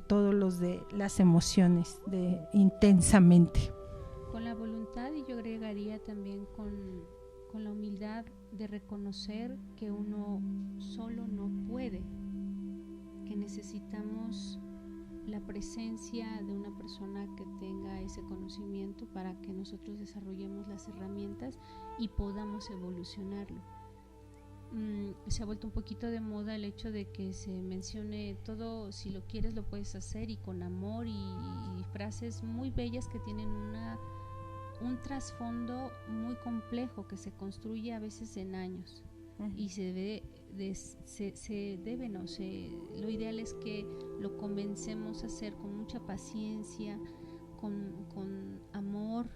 todos los de las emociones de intensamente. Con la voluntad, y yo agregaría también con la humildad de reconocer que uno solo no puede, que necesitamos la presencia de una persona que tenga ese conocimiento para que nosotros desarrollemos las herramientas y podamos evolucionarlo. Se ha vuelto un poquito de moda el hecho de que se mencione todo, si lo quieres lo puedes hacer, y con amor, y frases muy bellas que tienen un trasfondo muy complejo que se construye a veces en años. Y lo ideal es que lo comencemos a hacer con mucha paciencia, con amor,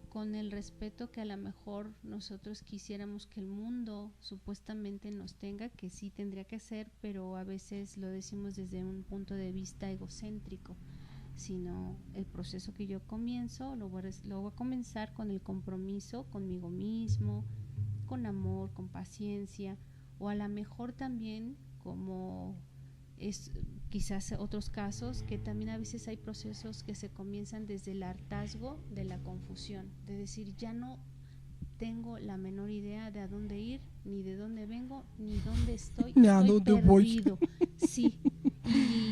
con el respeto que a lo mejor nosotros quisiéramos que el mundo supuestamente nos tenga, que sí tendría que ser, pero a veces lo decimos desde un punto de vista egocéntrico, sino el proceso que yo comienzo, lo voy a comenzar con el compromiso conmigo mismo, con amor, con paciencia, o a lo mejor también, como es quizás otros casos, que también a veces hay procesos que se comienzan desde el hartazgo de la confusión, de decir, ya no tengo la menor idea de a dónde ir, ni de dónde vengo, ni dónde estoy, estoy perdido. Sí,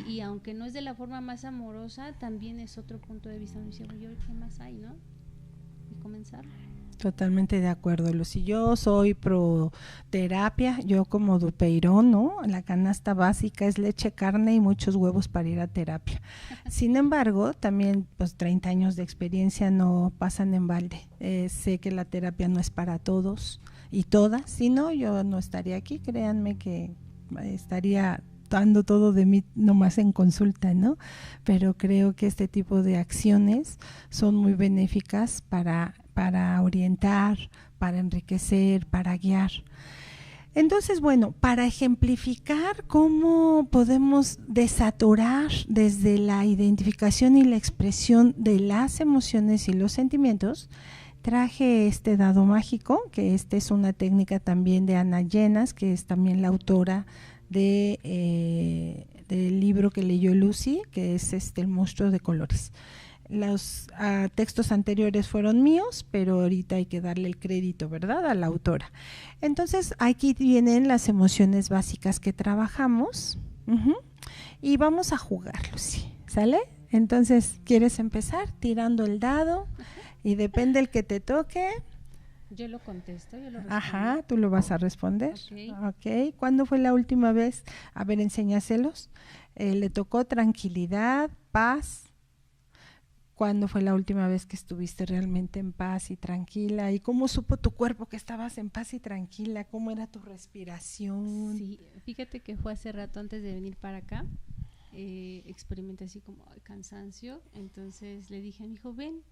y aunque no es de la forma más amorosa, también es otro punto de vista. Me dice, oye, ¿qué más hay, no? Y comenzar. Totalmente de acuerdo, Lucy. Yo soy pro terapia, yo como Dupeirón, ¿no? La canasta básica es leche, carne y muchos huevos para ir a terapia. Sin embargo, también pues 30 años de experiencia no pasan en balde. Sé que la terapia no es para todos y todas, si no, yo no estaría aquí, créanme que estaría dando todo de mí nomás en consulta, ¿no? Pero creo que este tipo de acciones son muy benéficas para orientar, para enriquecer, para guiar. Entonces, bueno, para ejemplificar cómo podemos desaturar desde la identificación y la expresión de las emociones y los sentimientos, traje este dado mágico, que esta es una técnica también de Ana Llenas, que es también la autora del libro que leyó Lucy, que es El monstruo de colores. Los textos anteriores fueron míos, pero ahorita hay que darle el crédito, ¿verdad?, a la autora. Entonces, aquí vienen las emociones básicas que trabajamos, y vamos a jugar, Lucy, ¿sale? Entonces, ¿quieres empezar tirando el dado? Y depende el que te toque. Yo lo contesto, yo lo respondo. Ajá, tú lo vas a responder. Okay. ¿Cuándo fue la última vez? A ver, enséñaselos. ¿Le tocó tranquilidad, paz? ¿Cuándo fue la última vez que estuviste realmente en paz y tranquila? ¿Y cómo supo tu cuerpo que estabas en paz y tranquila? ¿Cómo era tu respiración? Sí, fíjate que fue hace rato antes de venir para acá. Experimenté así como cansancio. Entonces le dije a mi hijo, ven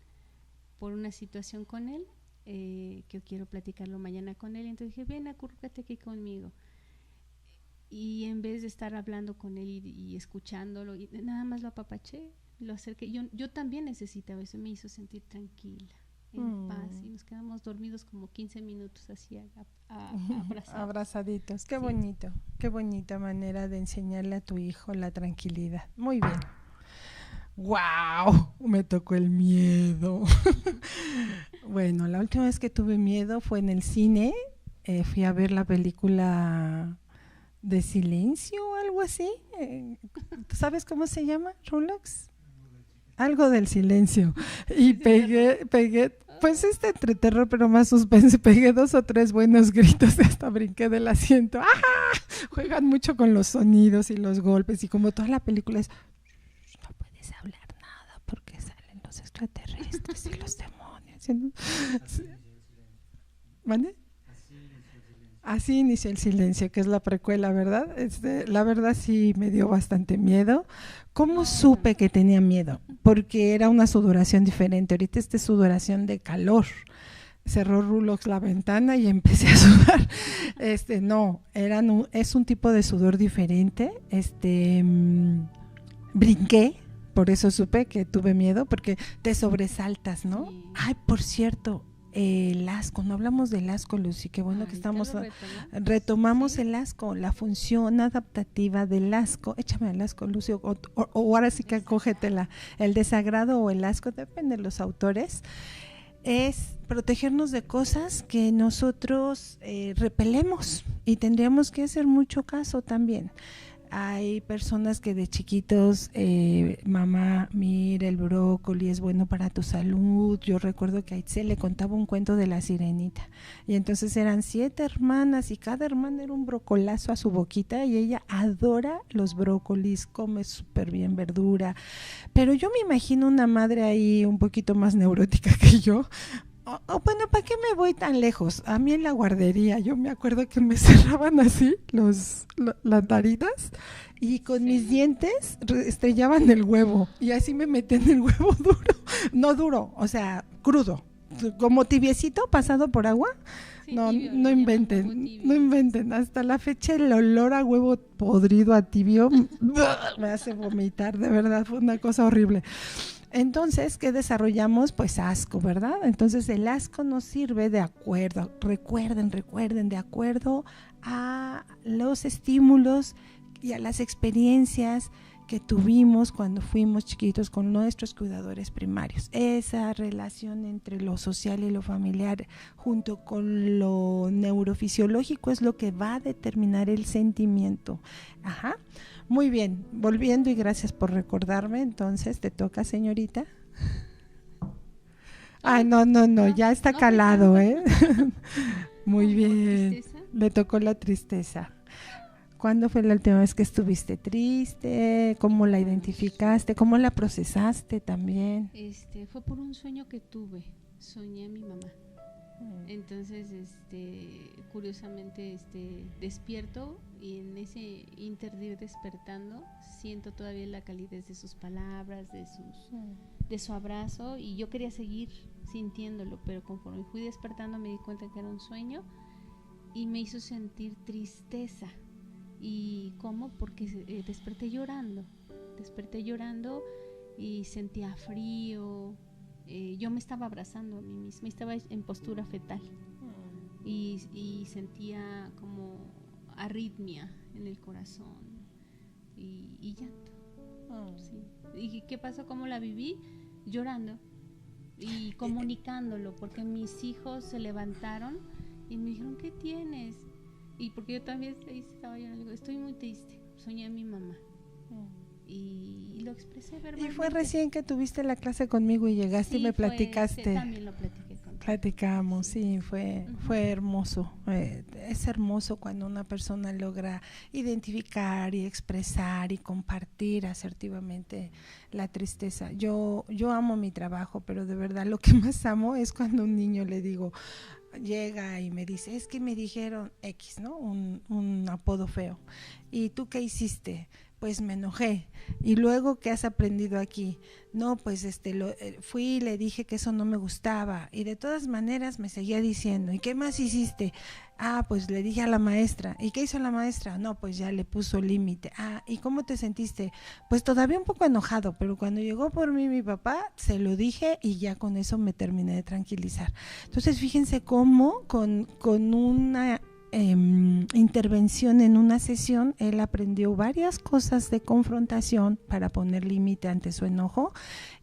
por una situación con él, que yo quiero platicarlo mañana con él. Entonces dije, ven, acurrúcate aquí conmigo. Y en vez de estar hablando con él y escuchándolo, y nada más lo apapaché, lo acerqué. Yo también necesitaba eso, me hizo sentir tranquila, en paz, y nos quedamos dormidos como 15 minutos así abrazaditos. Qué sí. Bonito, qué bonita manera de enseñarle a tu hijo la tranquilidad. Muy bien. ¡Wow! Me tocó el miedo. Bueno, la última vez que tuve miedo fue en el cine. Fui a ver la película de Silencio o algo así. ¿Tú sabes cómo se llama, Rulox? Algo del silencio. Y pegué, pues entre terror pero más suspense, pegué 2 o 3 buenos gritos y hasta brinqué del asiento. ¡Ah! Juegan mucho con los sonidos y los golpes, y como toda la película es, no puedes hablar nada porque salen los extraterrestres y los demonios. ¿Vale? Así inicia El silencio, que es la precuela, ¿verdad? La verdad sí me dio bastante miedo. ¿Cómo supe que tenía miedo? Porque era una sudoración diferente. Ahorita es sudoración de calor. Cerró Rulox la ventana y empecé a sudar. No, es un tipo de sudor diferente. Brinqué, por eso supe que tuve miedo, porque te sobresaltas, ¿no? Sí. Ay, por cierto, el asco, no hablamos del asco, Lucy, qué bueno que estamos retomamos Sí. el asco, la función adaptativa del asco. Échame el asco, Lucy, o ahora sí que cógetela. El desagrado o el asco, depende de los autores, es protegernos de cosas que nosotros repelemos, y tendríamos que hacer mucho caso también. Hay personas que de chiquitos, mamá, mira, el brócoli es bueno para tu salud. Yo recuerdo que a Itzel le contaba un cuento de la sirenita, y entonces eran 7 hermanas y cada hermana era un brocolazo a su boquita, y ella adora los brócolis, come súper bien verdura. Pero yo me imagino una madre ahí un poquito más neurótica que yo. Bueno, ¿para qué me voy tan lejos? A mí en la guardería, yo me acuerdo que me cerraban así las narinas, y con mis dientes estrellaban el huevo, y así me metían el huevo duro, no duro, o sea, crudo, como tibiecito pasado por agua. Sí, No, tibio, no le llaman inventen, huevo tibio. no inventen. Hasta la fecha el olor a huevo podrido a tibio me hace vomitar, de verdad, fue una cosa horrible. Entonces, ¿qué desarrollamos? Pues asco, ¿verdad? Entonces el asco nos sirve de acuerdo, recuerden, de acuerdo a los estímulos y a las experiencias que tuvimos cuando fuimos chiquitos con nuestros cuidadores primarios. Esa relación entre lo social y lo familiar junto con lo neurofisiológico es lo que va a determinar el sentimiento. Ajá. Muy bien, volviendo, y gracias por recordarme. Entonces, ¿te toca, señorita? Ay, no, ya está calado, ¿eh? Muy bien. ¿Tristeza? Le tocó la tristeza. ¿Cuándo fue la última vez que estuviste triste? ¿Cómo la identificaste? ¿Cómo la procesaste también? Fue por un sueño que tuve. Soñé a mi mamá. Entonces, curiosamente, despierto, y en ese inter de ir despertando siento todavía la calidez de sus palabras, de su abrazo, y yo quería seguir sintiéndolo, pero conforme fui despertando me di cuenta que era un sueño y me hizo sentir tristeza. ¿Y cómo? Porque desperté llorando y sentía frío. Yo me estaba abrazando a mí misma, estaba en postura fetal, y sentía como arritmia en el corazón y llanto. Sí. ¿Y qué pasó? ¿Cómo la viví? Llorando y comunicándolo, porque mis hijos se levantaron y me dijeron, ¿qué tienes? Y porque yo también estaba llorando, digo, estoy muy triste, soñé a mi mamá. Y lo expresé verbalmente. Y fue recién que tuviste la clase conmigo y llegaste, sí, y me platicaste. También lo platiqué contigo. Platicamos, sí, fue hermoso. Es hermoso cuando una persona logra identificar y expresar y compartir asertivamente la tristeza. Yo amo mi trabajo, pero de verdad lo que más amo es cuando a un niño le digo, llega y me dice, es que me dijeron X, ¿no? Un apodo feo. ¿Y tú qué hiciste? Pues me enojé. ¿Y luego qué has aprendido aquí? No, pues fui y le dije que eso no me gustaba, y de todas maneras me seguía diciendo. ¿Y qué más hiciste? Ah, pues le dije a la maestra. ¿Y qué hizo la maestra? No, pues ya le puso límite. Ah, ¿y cómo te sentiste? Pues todavía un poco enojado, pero cuando llegó por mí mi papá, se lo dije y ya con eso me terminé de tranquilizar. Entonces fíjense cómo con una intervención en una sesión, él aprendió varias cosas de confrontación para poner límite ante su enojo,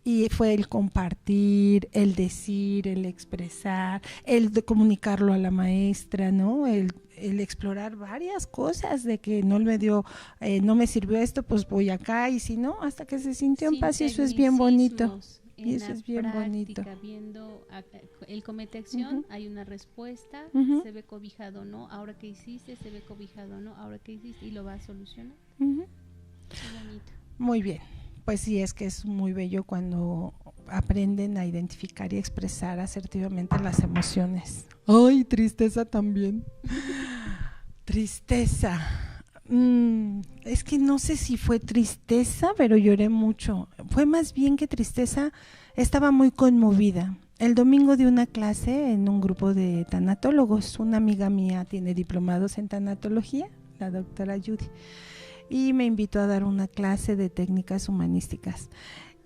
y fue el compartir, el decir, el expresar, el de comunicarlo a la maestra, ¿no? El explorar varias cosas de que no me dio, no me sirvió esto, pues voy acá, y si no, hasta que se sintió en paz, y eso es bien bonito. Y eso es bien bonito. Viendo el comete acción, hay una respuesta, se ve cobijado o no, ahora que hiciste, se ve cobijado o no, ahora que hiciste, y lo va a solucionar. Es bonito. Muy bien, pues sí, es que es muy bello cuando aprenden a identificar y expresar asertivamente las emociones. ¡Ay, tristeza también! Tristeza. Es que no sé si fue tristeza, pero lloré mucho. Fue más bien que tristeza, estaba muy conmovida. El domingo di una clase en un grupo de tanatólogos. Una amiga mía tiene diplomados en tanatología, la doctora Judy, y me invitó a dar una clase de técnicas humanísticas.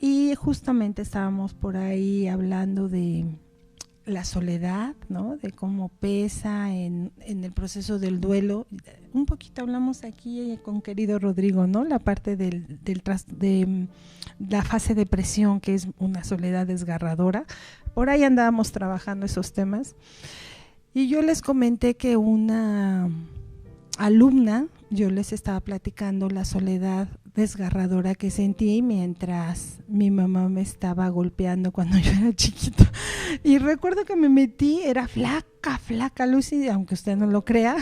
Y justamente estábamos por ahí hablando de la soledad, ¿no? De cómo pesa en el proceso del duelo. Un poquito hablamos aquí con querido Rodrigo, ¿no? La parte de la fase de depresión, que es una soledad desgarradora. Por ahí andábamos trabajando esos temas. Y yo les comenté que una alumna, yo les estaba platicando la soledad desgarradora que sentí mientras mi mamá me estaba golpeando cuando yo era chiquita. Y recuerdo que me metí, era flaca Lucy, aunque usted no lo crea,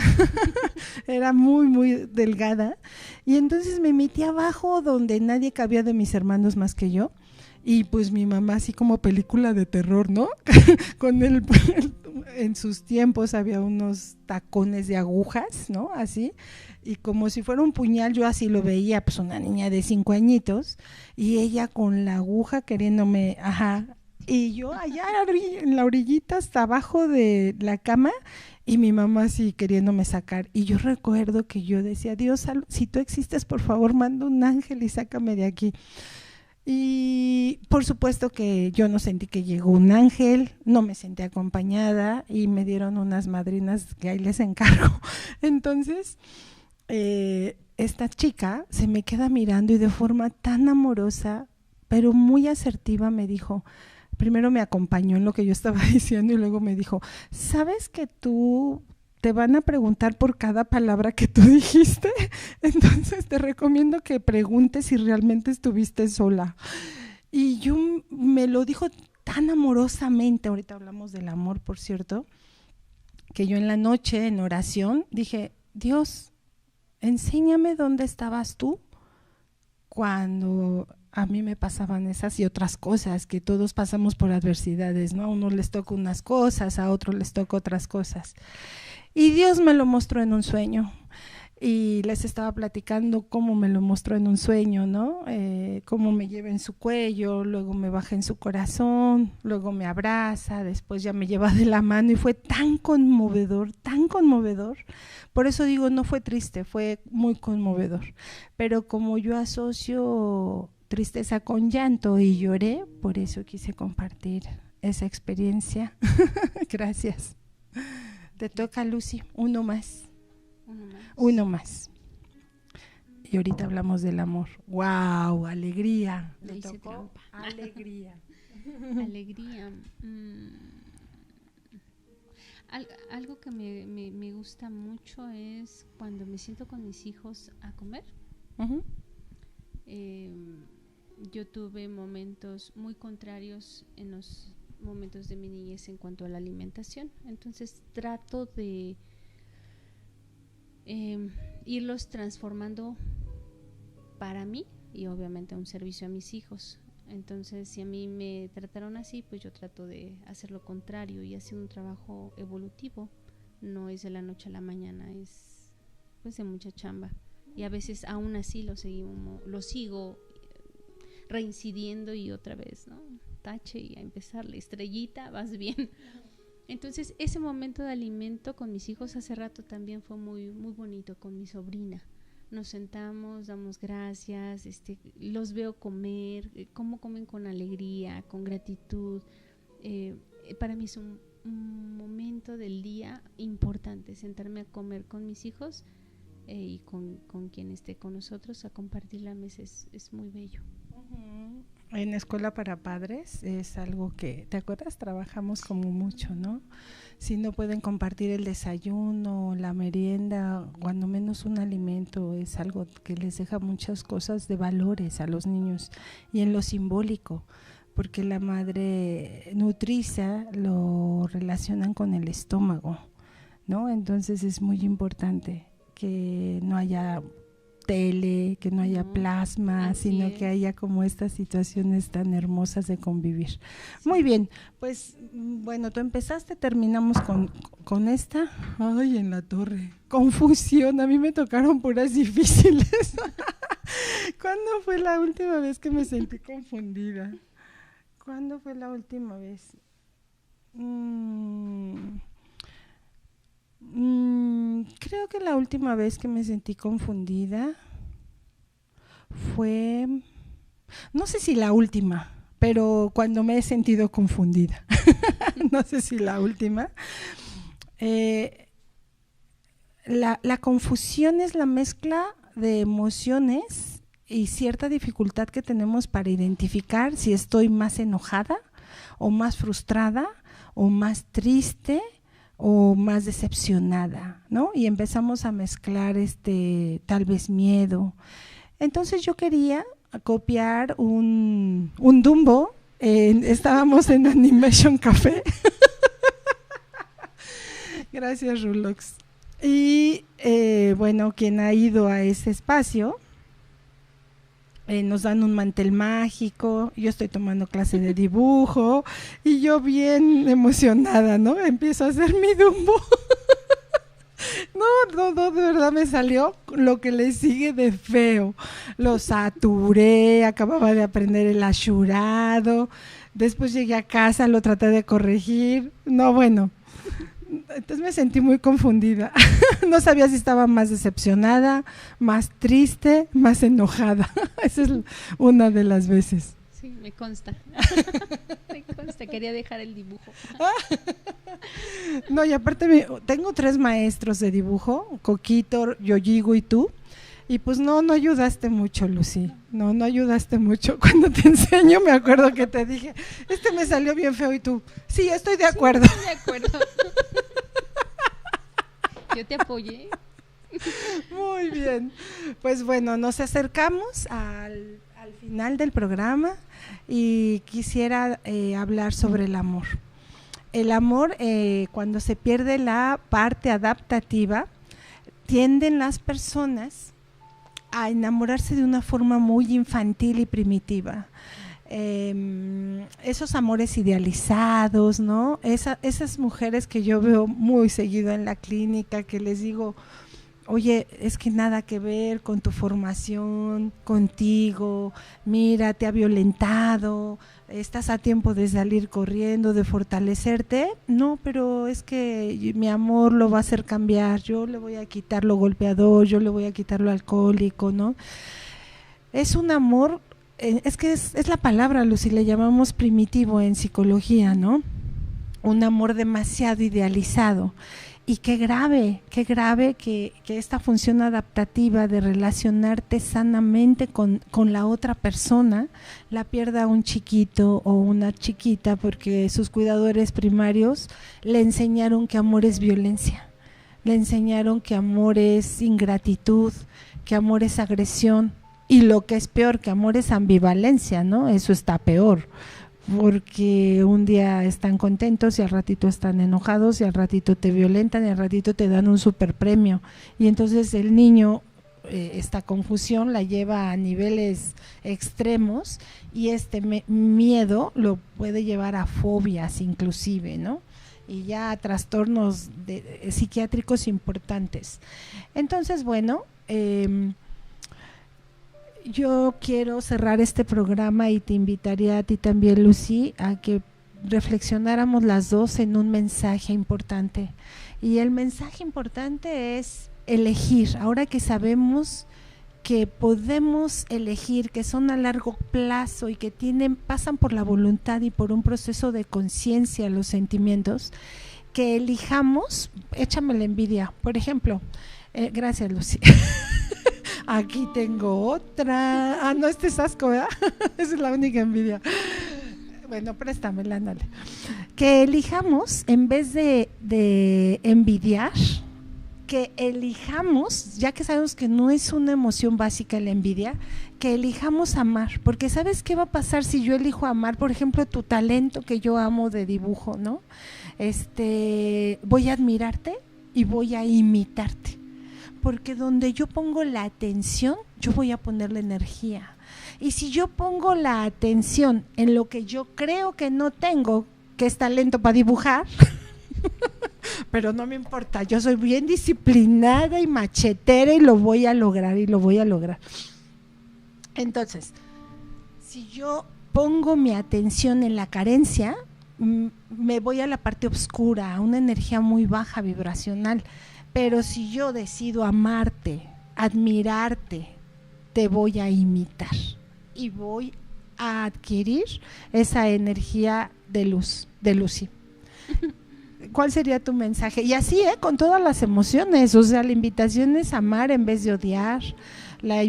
era muy delgada. Y entonces me metí abajo donde nadie cabía de mis hermanos más que yo. Y pues mi mamá así como película de terror, ¿no? Con en sus tiempos había unos tacones de agujas, ¿no? Así, y como si fuera un puñal, yo así lo veía, pues una niña de 5 añitos, y ella con la aguja queriéndome, y yo allá en la orillita hasta abajo de la cama, y mi mamá así queriéndome sacar. Y yo recuerdo que yo decía, Dios, si tú existes, por favor, manda un ángel y sácame de aquí. Y por supuesto que yo no sentí que llegó un ángel, no me sentí acompañada y me dieron unas madrinas que ahí les encargo. Entonces, esta chica se me queda mirando y de forma tan amorosa, pero muy asertiva, me dijo, primero me acompañó en lo que yo estaba diciendo y luego me dijo, ¿sabes que tú te van a preguntar por cada palabra que tú dijiste? Entonces te recomiendo que preguntes si realmente estuviste sola. Y yo me lo dijo tan amorosamente, ahorita hablamos del amor, por cierto, que yo en la noche, en oración, dije, Dios, enséñame dónde estabas tú cuando a mí me pasaban esas y otras cosas, que todos pasamos por adversidades, ¿no? A unos les toca unas cosas, a otros les toca otras cosas. Y Dios me lo mostró en un sueño. Y les estaba platicando cómo me lo mostró en un sueño, ¿no? Cómo me lleva en su cuello, luego me baja en su corazón, luego me abraza, después ya me lleva de la mano y fue tan conmovedor, tan conmovedor. Por eso digo, no fue triste, fue muy conmovedor. Pero como yo asocio tristeza con llanto y lloré, por eso quise compartir esa experiencia. Gracias. Te toca, Lucy, uno más. Uno más. Y ahorita hablamos del amor. ¡Wow! Alegría. Le hice trampa. Alegría. Alegría. Algo que me gusta mucho es cuando me siento con mis hijos a comer. Uh-huh. Yo tuve momentos muy contrarios en los momentos de mi niñez en cuanto a la alimentación. Entonces trato de irlos transformando para mí y obviamente a un servicio a mis hijos. Entonces, si a mí me trataron así, pues yo trato de hacer lo contrario y hacer un trabajo evolutivo. No es de la noche a la mañana, es pues de mucha chamba. Y a veces aún así lo sigo reincidiendo y otra vez, ¿no? Tache y a empezar la estrellita, vas bien. Entonces, ese momento de alimento con mis hijos hace rato también fue muy bonito con mi sobrina. Nos sentamos, damos gracias, los veo comer, cómo comen con alegría, con gratitud. Para mí es un momento del día importante, sentarme a comer con mis hijos y con quien esté con nosotros, a compartir la mesa, es muy bello. Uh-huh. En Escuela para Padres es algo que, ¿te acuerdas? Trabajamos como mucho, ¿no? Si no pueden compartir el desayuno, la merienda, cuando menos un alimento, es algo que les deja muchas cosas de valores a los niños y en lo simbólico, porque la madre nutriza lo relacionan con el estómago, ¿no? Entonces es muy importante que no haya tele, que no haya plasma, Así sino es. que haya como estas situaciones tan hermosas de convivir. Muy bien, pues bueno, tú empezaste, terminamos con esta. Ay, en la torre. Confusión, a mí me tocaron puras difíciles. ¿Cuándo fue la última vez que me sentí confundida? ¿Cuándo fue la última vez? Creo que la última vez que me sentí confundida fue, no sé si la última, pero cuando me he sentido confundida. No sé si la última. La confusión es la mezcla de emociones y cierta dificultad que tenemos para identificar si estoy más enojada o más frustrada o más triste o más decepcionada, ¿no? Y empezamos a mezclar tal vez miedo. Entonces yo quería copiar un Dumbo, estábamos en Animation Café. Gracias, Rulox. Y bueno, quien ha ido a ese espacio, nos dan un mantel mágico, yo estoy tomando clase de dibujo y yo bien emocionada, ¿no? Empiezo a hacer mi Dumbo. No, de verdad me salió lo que le sigue de feo. Lo saturé, acababa de aprender el ashurado, después llegué a casa, lo traté de corregir. No, bueno, entonces me sentí muy confundida. No sabía si estaba más decepcionada, más triste, más enojada. Esa es una de las veces. Sí, me consta. Me consta, quería dejar el dibujo. No, y aparte tengo 3 maestros de dibujo, Coquito, Yoyigo y tú. Y pues no ayudaste mucho, Lucy. No ayudaste mucho. Cuando te enseño me acuerdo que te dije, me salió bien feo y tú, sí, estoy de acuerdo. Sí, estoy de acuerdo. Yo te apoyé. Muy bien. Pues bueno, nos acercamos al final del programa y quisiera hablar sobre el amor. El amor, cuando se pierde la parte adaptativa, tienden las personas a enamorarse de una forma muy infantil y primitiva. Esos amores idealizados, ¿no? Esas mujeres que yo veo muy seguido en la clínica, que les digo, oye, es que nada que ver con tu formación, contigo, mira, te ha violentado, estás a tiempo de salir corriendo, de fortalecerte. No, pero es que mi amor lo va a hacer cambiar, yo le voy a quitar lo golpeador, yo le voy a quitar lo alcohólico, ¿no? Es un amor, es que es la palabra, Lucy, le llamamos primitivo en psicología, ¿no? Un amor demasiado idealizado. Y qué grave que esta función adaptativa de relacionarte sanamente con la otra persona la pierda un chiquito o una chiquita porque sus cuidadores primarios le enseñaron que amor es violencia, le enseñaron que amor es ingratitud, que amor es agresión y lo que es peor, que amor es ambivalencia, ¿no? Eso está peor. Porque un día están contentos y al ratito están enojados y al ratito te violentan y al ratito te dan un super premio y entonces el niño esta confusión la lleva a niveles extremos y miedo lo puede llevar a fobias inclusive, ¿no? Y ya a trastornos psiquiátricos importantes. Entonces, bueno, yo quiero cerrar este programa y te invitaría a ti también, Lucy, a que reflexionáramos las dos en un mensaje importante. Y el mensaje importante es elegir. Ahora que sabemos que podemos elegir, que son a largo plazo y que pasan por la voluntad y por un proceso de conciencia los sentimientos, que elijamos, échame la envidia, por ejemplo. Gracias, Lucy. Aquí tengo otra. No, es asco, ¿verdad? Esa es la única envidia. Bueno, préstamela, ándale. Que elijamos, en vez de envidiar, que elijamos, ya que sabemos que no es una emoción básica la envidia, que elijamos amar. Porque ¿sabes qué va a pasar si yo elijo amar? Por ejemplo, tu talento que yo amo de dibujo, ¿no? Voy a admirarte y voy a imitarte. porque donde yo pongo la atención, yo voy a poner la energía. Y si yo pongo la atención en lo que yo creo que no tengo, que es talento para dibujar, pero no me importa, yo soy bien disciplinada y machetera y lo voy a lograr y lo voy a lograr. Entonces, si yo pongo mi atención en la carencia, me voy a la parte oscura, a una energía muy baja vibracional. Pero si yo decido amarte, admirarte, te voy a imitar y voy a adquirir esa energía de luz, de Lucy. ¿Cuál sería tu mensaje? Y así, con todas las emociones, o sea, la invitación es amar en vez de odiar, la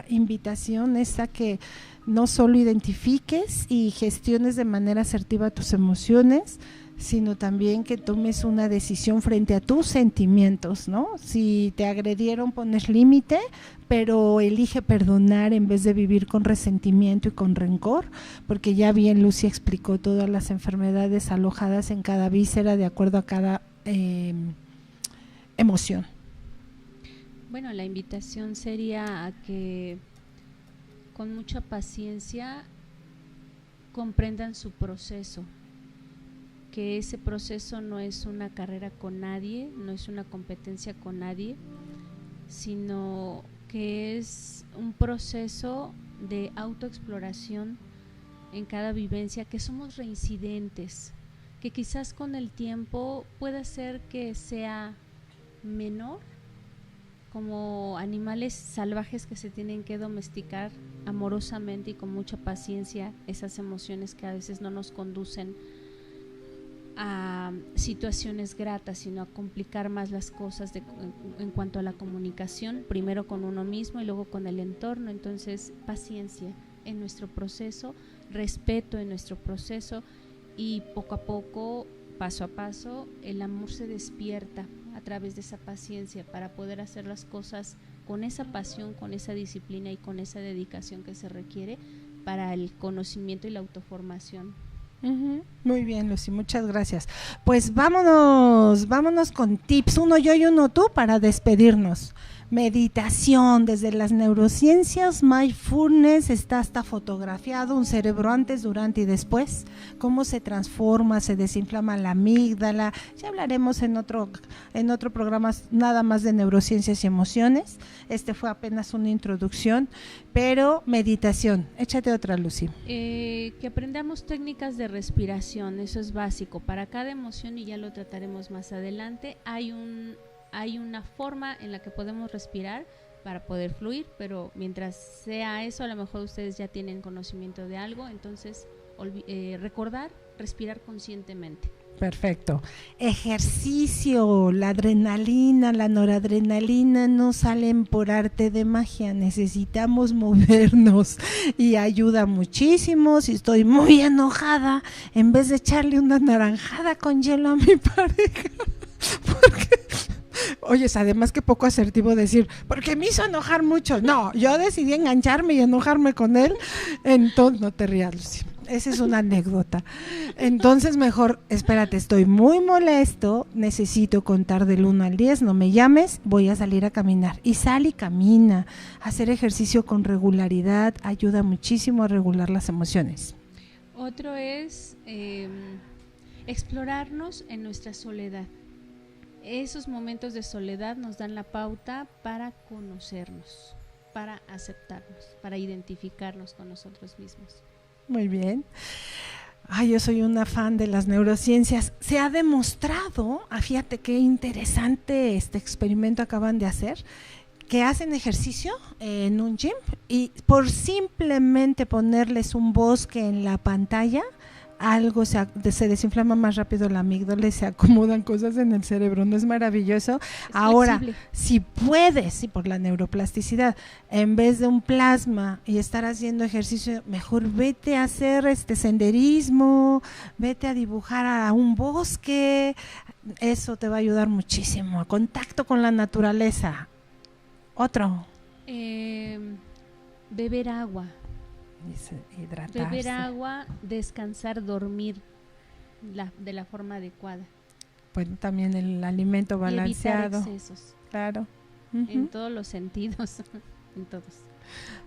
invitación es a que no solo identifiques y gestiones de manera asertiva tus emociones, sino también que tomes una decisión frente a tus sentimientos, ¿no? Si te agredieron, pones límite, pero elige perdonar en vez de vivir con resentimiento y con rencor, porque ya bien Lucy explicó todas las enfermedades alojadas en cada víscera de acuerdo a cada emoción. Bueno, la invitación sería a que con mucha paciencia comprendan su proceso, que ese proceso no es una carrera con nadie, no es una competencia con nadie, sino que es un proceso de autoexploración en cada vivencia, que somos reincidentes, que quizás con el tiempo pueda ser que sea menor, como animales salvajes que se tienen que domesticar amorosamente y con mucha paciencia esas emociones que a veces no nos conducen a situaciones gratas, sino a complicar más las cosas en cuanto a la comunicación, primero con uno mismo y luego con el entorno. Entonces, paciencia en nuestro proceso, respeto en nuestro proceso, y poco a poco, paso a paso, el amor se despierta a través de esa paciencia para poder hacer las cosas con esa pasión, con esa disciplina y con esa dedicación que se requiere para el conocimiento y la autoformación. Muy bien, Lucy, muchas gracias. Pues vámonos con tips, uno yo y uno tú, para despedirnos. Meditación, desde las neurociencias, mindfulness, está hasta fotografiado un cerebro antes, durante y después, cómo se transforma, se desinflama la amígdala. Ya hablaremos en otro programa nada más de neurociencias y emociones. Este fue apenas una introducción, pero meditación, échate otra, Lucy. Que aprendamos técnicas de respiración, eso es básico para cada emoción y ya lo trataremos más adelante. Hay una forma en la que podemos respirar para poder fluir, pero mientras sea eso, a lo mejor ustedes ya tienen conocimiento de algo, entonces recordar, respirar conscientemente. Perfecto. Ejercicio, la adrenalina, la noradrenalina no salen por arte de magia, necesitamos movernos y ayuda muchísimo. Si estoy muy enojada, en vez de echarle una naranjada con hielo a mi pareja, porque oye, además que poco asertivo decir, porque me hizo enojar mucho. No, yo decidí engancharme y enojarme con él. Entonces, no te rías, Lucy. Esa es una anécdota. Entonces, mejor, espérate, estoy muy molesto, necesito contar del 1 al 10, no me llames, voy a salir a caminar. Y sal y camina. Hacer ejercicio con regularidad ayuda muchísimo a regular las emociones. Otro es explorarnos en nuestra soledad. Esos momentos de soledad nos dan la pauta para conocernos, para aceptarnos, para identificarnos con nosotros mismos. Muy bien. Ay, yo soy una fan de las neurociencias. Se ha demostrado, fíjate qué interesante este experimento acaban de hacer, que hacen ejercicio en un gym y por simplemente ponerles un bosque en la pantalla, algo se desinflama más rápido la amígdala y se acomodan cosas en el cerebro. ¿No es maravilloso? Ahora, si puedes, sí, por la neuroplasticidad, en vez de un plasma y estar haciendo ejercicio, mejor vete a hacer senderismo, vete a dibujar a un bosque. Eso te va a ayudar muchísimo. Contacto con la naturaleza. Otro. Beber agua. Hidratarse. Beber agua, descansar, dormir de la forma adecuada. bueno, también el alimento balanceado. Y evitar excesos. Claro. En todos los sentidos, en todos.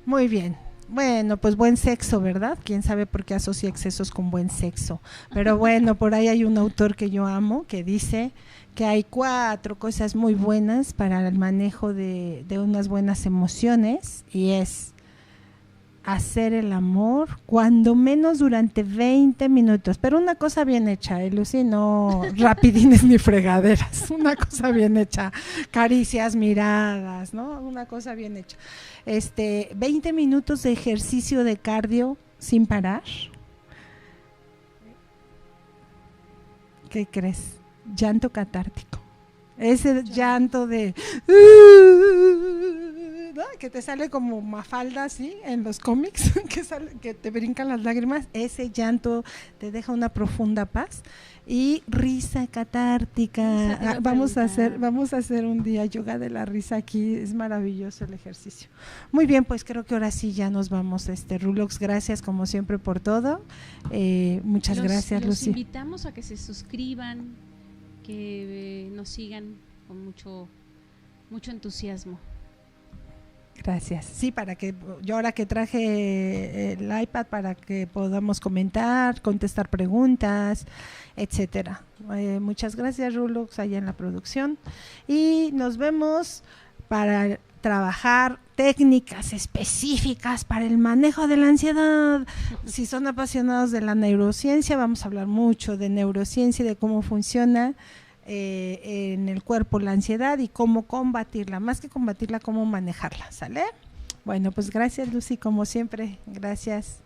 Muy bien. Bueno, pues buen sexo, ¿verdad? Quién sabe por qué asocia excesos con buen sexo. Pero bueno, por ahí hay un autor que yo amo que dice que hay 4 cosas muy buenas para el manejo de unas buenas emociones, y es hacer el amor cuando menos durante 20 minutos, pero una cosa bien hecha, Lucy, no rapidines ni fregaderas, una cosa bien hecha, caricias, miradas, ¿no? Una cosa bien hecha. 20 minutos de ejercicio de cardio sin parar. ¿Qué crees? Llanto catártico. Ese llanto de ¿no? Que te sale como Mafalda así en los cómics, que te brincan las lágrimas. Ese llanto te deja una profunda paz. Y risa catártica. Vamos a hacer un día yoga de la risa aquí. Es maravilloso el ejercicio. Muy bien, pues creo que ahora sí ya nos vamos. Rulox, gracias como siempre por todo. Muchas gracias, Lucy. Los invitamos a que se suscriban, que nos sigan con mucho entusiasmo. Gracias. Sí, para que yo ahora que traje el iPad para que podamos comentar, contestar preguntas, etcétera. Muchas gracias, Rulox, allá en la producción. Y nos vemos para trabajar técnicas específicas para el manejo de la ansiedad. Si son apasionados de la neurociencia, vamos a hablar mucho de neurociencia y de cómo funciona en el cuerpo la ansiedad y cómo combatirla, más que combatirla, cómo manejarla, ¿sale? Bueno, pues gracias, Lucy, como siempre, gracias.